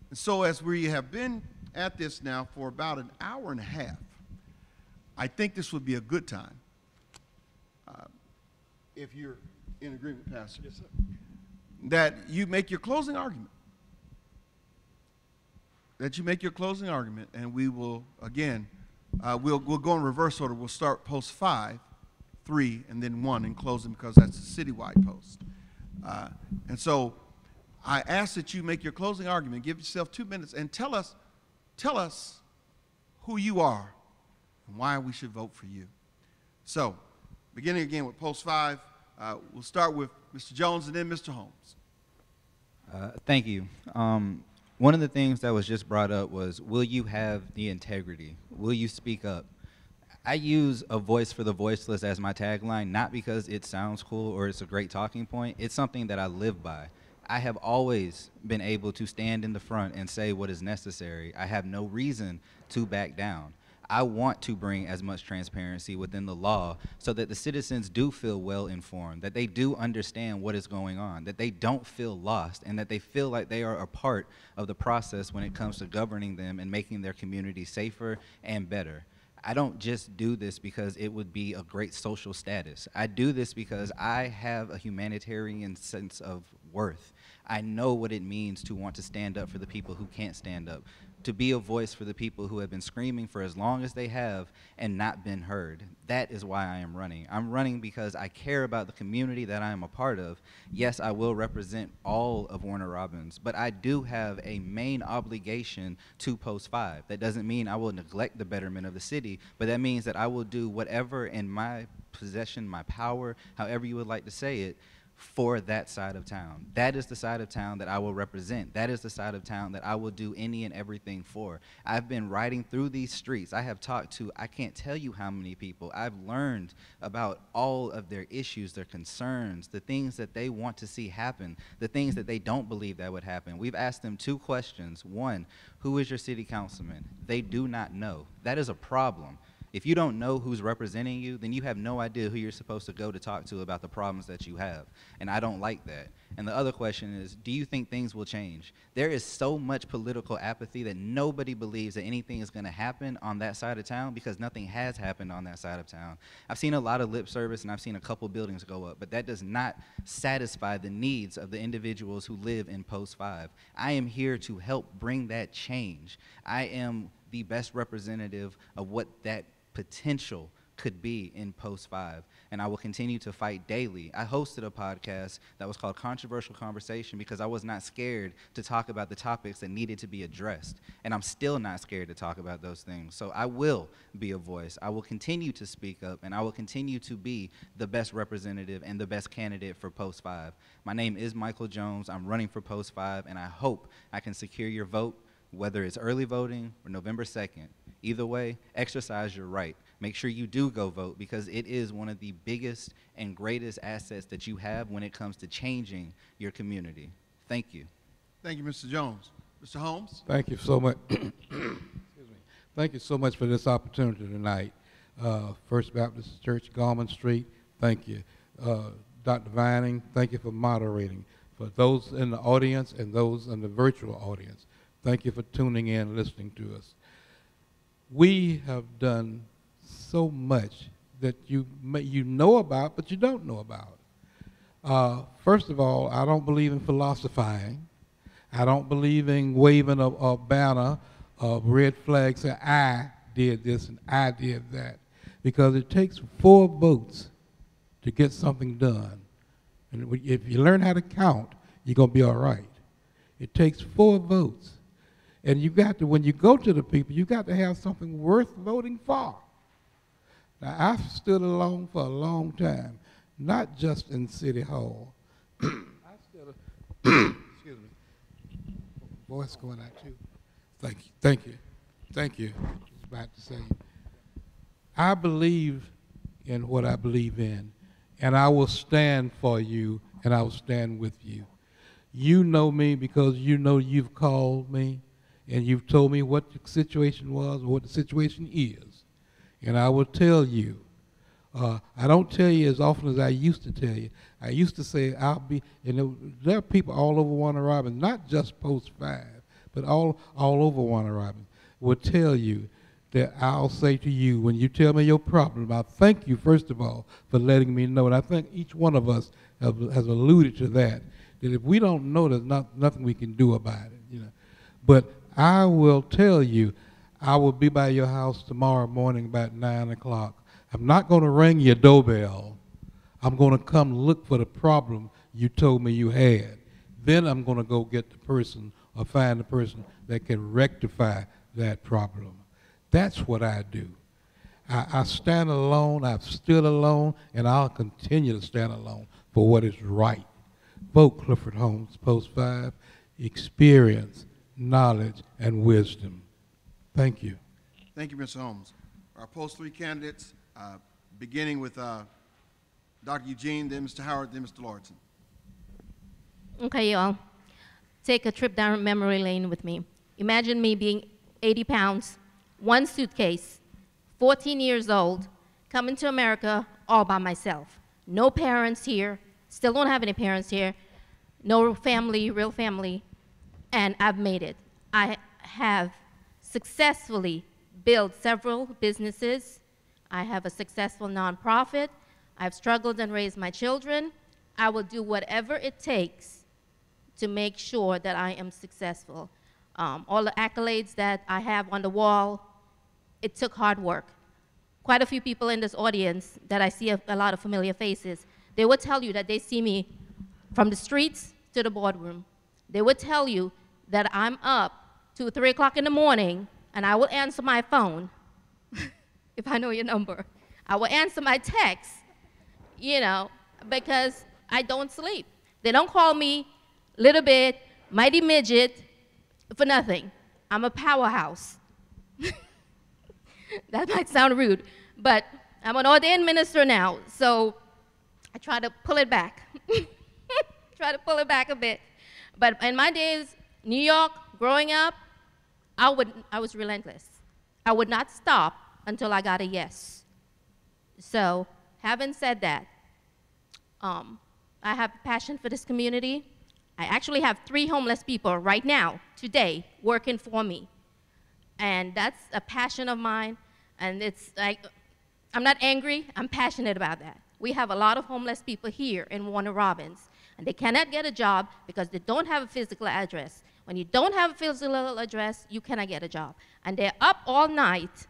And so as we have been at this now for about an hour and a half, I think this would be a good time, if you're in agreement, Pastor, yes, sir, that you make your closing argument. That you make your closing argument, and we will, again, we'll go in reverse order. We'll start post 5, 3, and then 1 in closing because that's a citywide post. And so I ask that you make your closing argument. Give yourself 2 minutes and tell us who you are and why we should vote for you. So beginning again with post 5, we'll start with Mr. Jones and then Mr. Holmes. Thank you. One of the things that was just brought up was, will you have the integrity? Will you speak up? I use a voice for the voiceless as my tagline, not because it sounds cool or it's a great talking point. It's something that I live by. I have always been able to stand in the front and say what is necessary. I have no reason to back down. I want to bring as much transparency within the law so that the citizens do feel well informed, that they do understand what is going on, that they don't feel lost, and that they feel like they are a part of the process when it comes to governing them and making their community safer and better. I don't just do this because it would be a great social status. I do this because I have a humanitarian sense of worth. I know what it means to want to stand up for the people who can't stand up, to be a voice for the people who have been screaming for as long as they have and not been heard. That is why I am running. I'm running because I care about the community that I am a part of. Yes, I will represent all of Warner Robins, but I do have a main obligation to Post 5. That doesn't mean I will neglect the betterment of the city, but that means that I will do whatever in my possession, my power, however you would like to say it, for that side of town. That is the side of town that I will represent. That is the side of town that I will do any and everything for. I've been riding through these streets. I have talked to, I can't tell you how many people. I've learned about all of their issues, their concerns, the things that they want to see happen, the things that they don't believe that would happen. We've asked them 2 questions. 1, who is your city councilman? They do not know. That is a problem. If you don't know who's representing you, then you have no idea who you're supposed to go to talk to about the problems that you have. And I don't like that. And the other question is, do you think things will change? There is so much political apathy that nobody believes that anything is going to happen on that side of town because nothing has happened on that side of town. I've seen a lot of lip service and I've seen a couple buildings go up, but that does not satisfy the needs of the individuals who live in Post 5. I am here to help bring that change. I am the best representative of what that potential could be in Post 5, and I will continue to fight daily. I hosted a podcast that was called Controversial Conversation because I was not scared to talk about the topics that needed to be addressed, and I'm still not scared to talk about those things. So I will be a voice. I will continue to speak up, and I will continue to be the best representative and the best candidate for Post 5. My name is Michael Jones. I'm running for Post 5, and I hope I can secure your vote, whether it's early voting or November 2nd. Either way, exercise your right. Make sure you do go vote because it is one of the biggest and greatest assets that you have when it comes to changing your community. Thank you. Thank you, Mr. Jones. Mr. Holmes? Thank you so much. Excuse me. Thank you so much for this opportunity tonight. First Baptist Church, Garment Street, thank you. Dr. Vining, thank you for moderating. For those in the audience and those in the virtual audience, thank you for tuning in and listening to us. We have done so much that you know about, but you don't know about. First of all, I don't believe in philosophizing. I don't believe in waving a banner of red flags saying, I did this and I did that. Because it takes 4 votes to get something done. And if you learn how to count, you're going to be all right. It takes 4 votes. And you got to, when you go to the people, you got to have something worth voting for. Now, I've stood alone for a long time, not just in City Hall. Excuse me. Voice going out too. Thank you. I was about to say, I believe in what I believe in, and I will stand for you, and I will stand with you. You know me because you know you've called me, and you've told me what the situation was or what the situation is. And I will tell you. I don't tell you as often as I used to tell you. I used to say I'll be, and there are people all over Warner Robins, not just Post 5, but all over Warner Robins, will tell you that I'll say to you, when you tell me your problem, I thank you, first of all, for letting me know. And I think each one of us has alluded to that if we don't know, there's nothing we can do about it. But I will tell you, I will be by your house tomorrow morning about 9 o'clock. I'm not going to ring your doorbell. I'm going to come look for the problem you told me you had. Then I'm going to go get the person or find the person that can rectify that problem. That's what I do. I stand alone, I've stood alone, and I'll continue to stand alone for what is right. Vote Clifford Holmes, Post 5, experience, knowledge, and wisdom. Thank you. Thank you, Mr. Holmes. Our Post 3 candidates, beginning with Dr. Eugene, then Mr. Howard, then Mr. Lauritsen. Okay, y'all. Take a trip down memory lane with me. Imagine me being 80 pounds, 1 suitcase, 14 years old, coming to America all by myself. No parents here, still don't have any parents here, no family, real family, and I've made it. I have successfully built several businesses. I have a successful nonprofit. I've struggled and raised my children. I will do whatever it takes to make sure that I am successful. All the accolades that I have on the wall, it took hard work. Quite a few people in this audience that I see a lot of familiar faces, they will tell you that they see me from the streets to the boardroom. They would tell you that I'm up 2 or 3 o'clock in the morning and I will answer my phone if I know your number. I will answer my text, you know, because I don't sleep. They don't call me little bit, mighty midget for nothing. I'm a powerhouse. That might sound rude, but I'm an ordained minister now, so I try to pull it back. Try to pull it back a bit. But in my days, New York, growing up, I was relentless. I would not stop until I got a yes. So, having said that, I have passion for this community. I actually have 3 homeless people right now, today, working for me. And that's a passion of mine, and it's like, I'm not angry, I'm passionate about that. We have a lot of homeless people here in Warner Robins, and they cannot get a job because they don't have a physical address. When you don't have a physical address, you cannot get a job. And they're up all night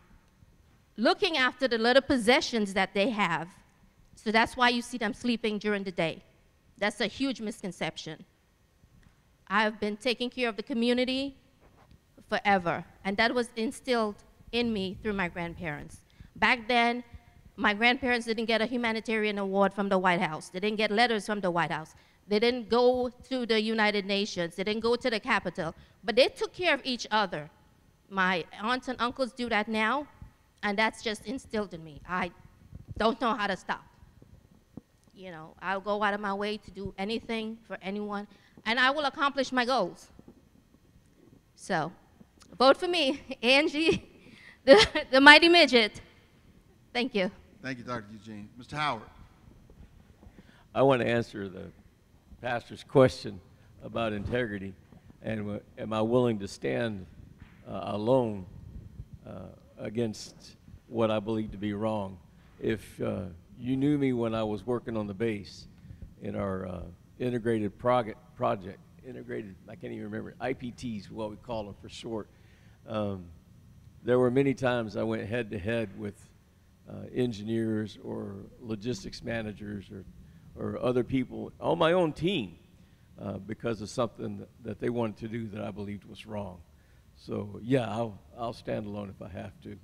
looking after the little possessions that they have. So that's why you see them sleeping during the day. That's a huge misconception. I've been taking care of the community forever, and that was instilled in me through my grandparents. Back then, my grandparents didn't get a humanitarian award from the White House. They didn't get letters from the White House. They didn't go to the United Nations. They didn't go to the Capitol. But they took care of each other. My aunts and uncles do that now, and that's just instilled in me. I don't know how to stop. You know, I'll go out of my way to do anything for anyone, and I will accomplish my goals. So, vote for me, Angie, the mighty midget. Thank you. Thank you, Dr. Eugene. Mr. Howard. I want to answer the pastor's question about integrity, and am I willing to stand alone against what I believe to be wrong. If you knew me when I was working on the base in our integrated project, I can't even remember, IPTs, what we call them for short. There were many times I went head to head with engineers or logistics managers or other people on my own team because of something that they wanted to do that I believed was wrong. So yeah, I'll stand alone if I have to.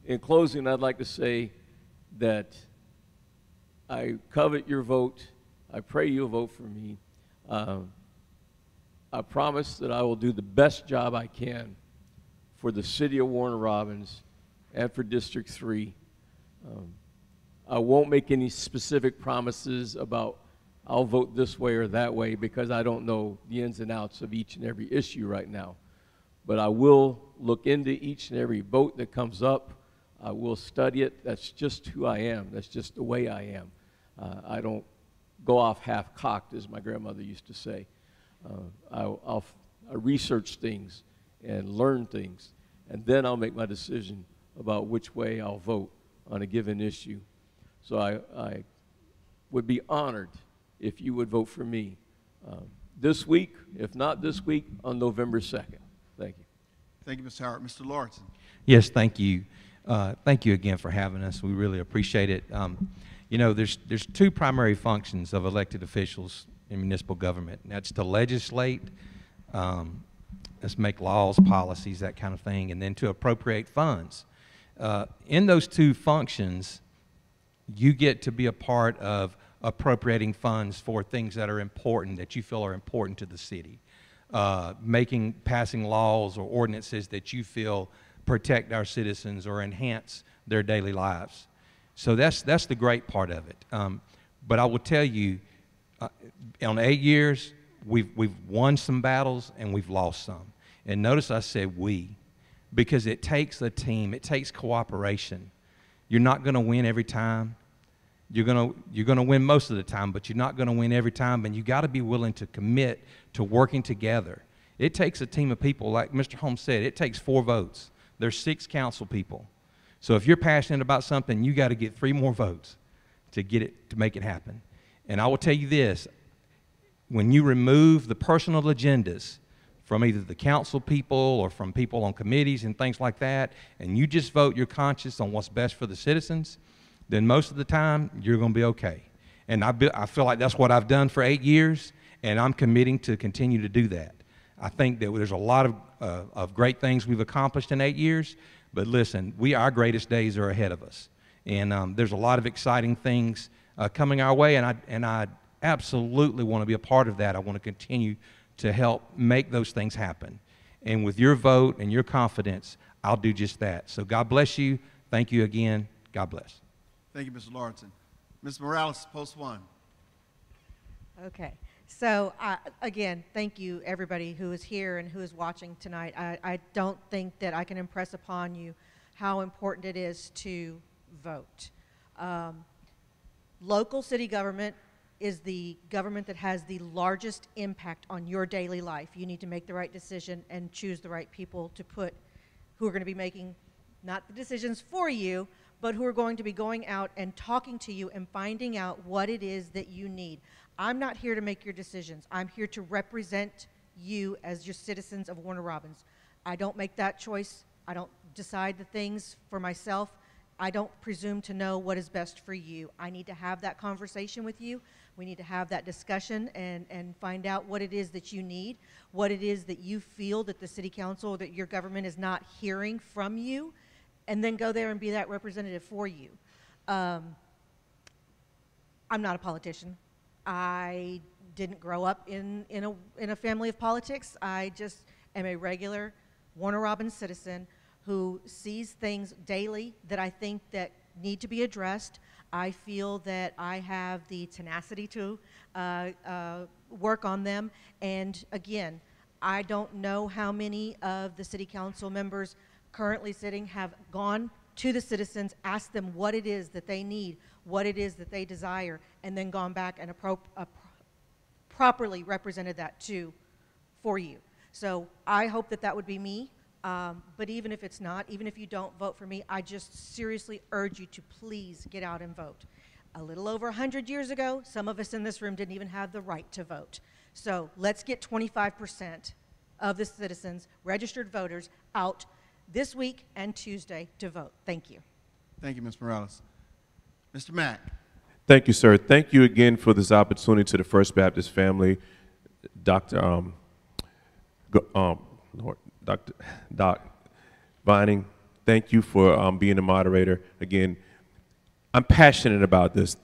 In closing, I'd like to say that I covet your vote. I pray you'll vote for me. I promise that I will do the best job I can for the city of Warner Robins and for District 3. I won't make any specific promises about I'll vote this way or that way because I don't know the ins and outs of each and every issue right now. But I will look into each and every vote that comes up. I will study it. That's just who I am. That's just the way I am. I don't go off half-cocked, as my grandmother used to say. I research things and learn things, and then I'll make my decision about which way I'll vote on a given issue. So I would be honored if you would vote for me this week, if not this week, on November 2nd. Thank you. Thank you, Mr. Howard. Mr. Lauritsen. Yes, thank you. Thank you again for having us. We really appreciate it. You know, there's two primary functions of elected officials in municipal government. And that's to legislate, let's make laws, policies, that kind of thing, and then to appropriate funds. In those two functions, you get to be a part of appropriating funds for things that are important, that you feel are important to the city. Passing laws or ordinances that you feel protect our citizens or enhance their daily lives. So that's the great part of it. But I will tell you, on 8 years, we've won some battles and we've lost some. And notice I said we, because it takes a team. It takes cooperation. You're not going to win every time. You're gonna win most of the time, but you're not going to win every time, and you got to be willing to commit to working together. It takes a team of people, like Mr. Holmes said. It takes 4 votes. There's 6 council people. So if you're passionate about something, you got to get 3 more votes to make it happen. And I will tell you this: when you remove the personal agendas from either the council people or from people on committees and things like that, and you just vote your conscience on what's best for the citizens, then most of the time you're going to be okay. And I feel like that's what I've done for 8 years, and I'm committing to continue to do that. I think that there's a lot of great things we've accomplished in 8 years, but listen, our greatest days are ahead of us. And there's a lot of exciting things coming our way, and I absolutely want to be a part of that. I want to continue to help make those things happen. And with your vote and your confidence, I'll do just that. So God bless you. Thank you again. God bless. Thank you, Mr. Lauritsen. Ms. Morales, Post 1. Okay. So, again, thank you, everybody who is here and who is watching tonight. I don't think that I can impress upon you how important it is to vote. Local city government is the government that has the largest impact on your daily life. You need to make the right decision and choose the right people to put, who are going to be making not the decisions for you, but who are going to be going out and talking to you and finding out what it is that you need. I'm not here to make your decisions. I'm here to represent you as your citizens of Warner Robins. I don't make that choice. I don't decide the things for myself. I don't presume to know what is best for you. I need to have that conversation with you. We need to have that discussion and find out what it is that you need, what it is that you feel that the city council or that your government is not hearing from you, and then go there and be that representative for you. I'm not a politician. I didn't grow up in a family of politics. I just am a regular Warner Robins citizen who sees things daily that I think that need to be addressed. I feel that I have the tenacity to work on them. And again, I don't know how many of the city council members currently sitting have gone to the citizens, asked them what it is that they need, what it is that they desire, and then gone back and properly represented that for you. So I hope that that would be me. But even if it's not, even if you don't vote for me, I just seriously urge you to please get out and vote. A little over 100 years ago, some of us in this room didn't even have the right to vote. So let's get 25% of the citizens, registered voters, out this week and Tuesday to vote. Thank you. Thank you, Ms. Morales. Mr. Mack. Thank you, sir. Thank you again for this opportunity to the First Baptist family. Dr. Doc Vining, thank you for being the moderator. Again, I'm passionate about this.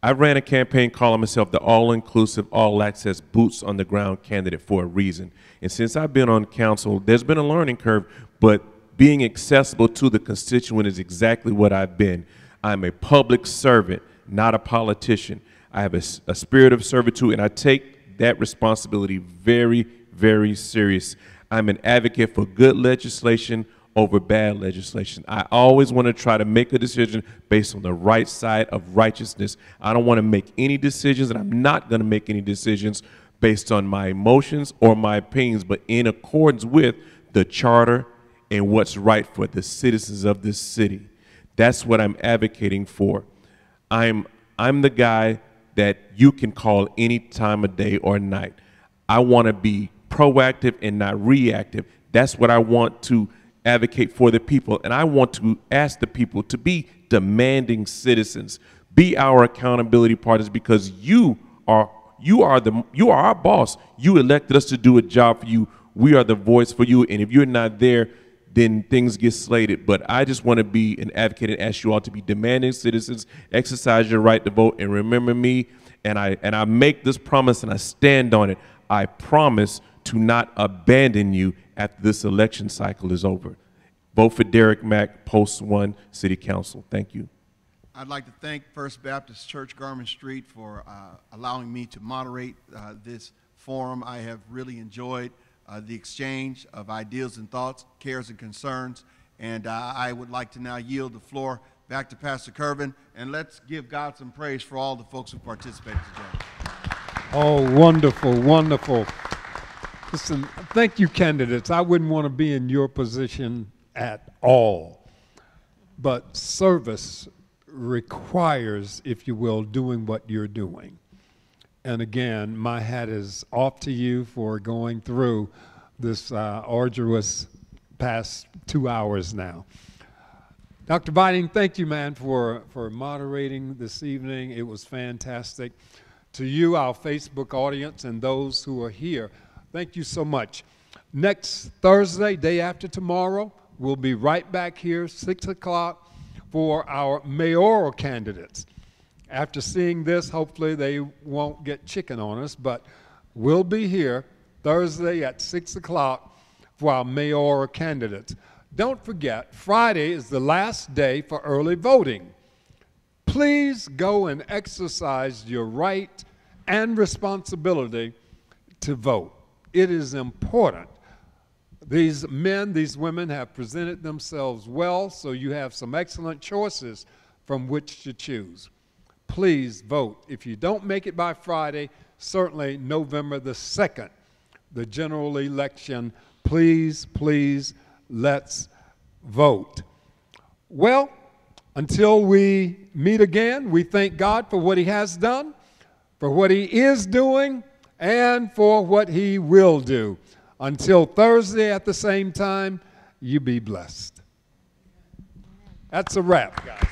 I ran a campaign calling myself the all-inclusive, all-access, boots-on-the-ground candidate for a reason. And since I've been on council, there's been a learning curve, but being accessible to the constituent is exactly what I've been. I'm a public servant, not a politician. I have a spirit of servitude, and I take that responsibility very, very serious. I'm an advocate for good legislation over bad legislation. I always want to try to make a decision based on the right side of righteousness. I don't want to make any decisions, and I'm not going to make any decisions based on my emotions or my opinions, but in accordance with the charter and what's right for the citizens of this city. That's what I'm advocating for. I'm the guy that you can call any time of day or night. I want to be proactive and not reactive. That's what I want to advocate for the people. And I want to ask the people to be demanding citizens, be our accountability partners, because you are our boss. You elected us to do a job for you. We are the voice for you. And if you're not there, then things get slated. But I just want to be an advocate and ask you all to be demanding citizens, exercise your right to vote, and remember me. And I make this promise and I stand on it. I promise to not abandon you after this election cycle is over. Vote for Derrick Mack, Post 1, City Council. Thank you. I'd like to thank First Baptist Church, Garment Street, for allowing me to moderate this forum. I have really enjoyed the exchange of ideas and thoughts, cares and concerns. And I would like to now yield the floor back to Pastor Kervin, and let's give God some praise for all the folks who participated today. Oh, wonderful, wonderful. Listen, thank you, candidates. I wouldn't want to be in your position at all. But service requires, if you will, doing what you're doing. And again, my hat is off to you for going through this arduous past 2 hours now. Dr. Vining, thank you, man, for moderating this evening. It was fantastic. To you, our Facebook audience, and those who are here, thank you so much. Next Thursday, day after tomorrow, we'll be right back here, 6 o'clock, for our mayoral candidates. After seeing this, hopefully they won't get chicken on us, but we'll be here Thursday at 6 o'clock for our mayoral candidates. Don't forget, Friday is the last day for early voting. Please go and exercise your right and responsibility to vote. It is important. These men, these women have presented themselves well, so you have some excellent choices from which to choose. Please vote. If you don't make it by Friday, certainly November the 2nd, the general election, please, please, let's vote. Well, until we meet again, we thank God for what he has done, for what he is doing, and for what he will do. Until Thursday at the same time, you be blessed. That's a wrap, guys.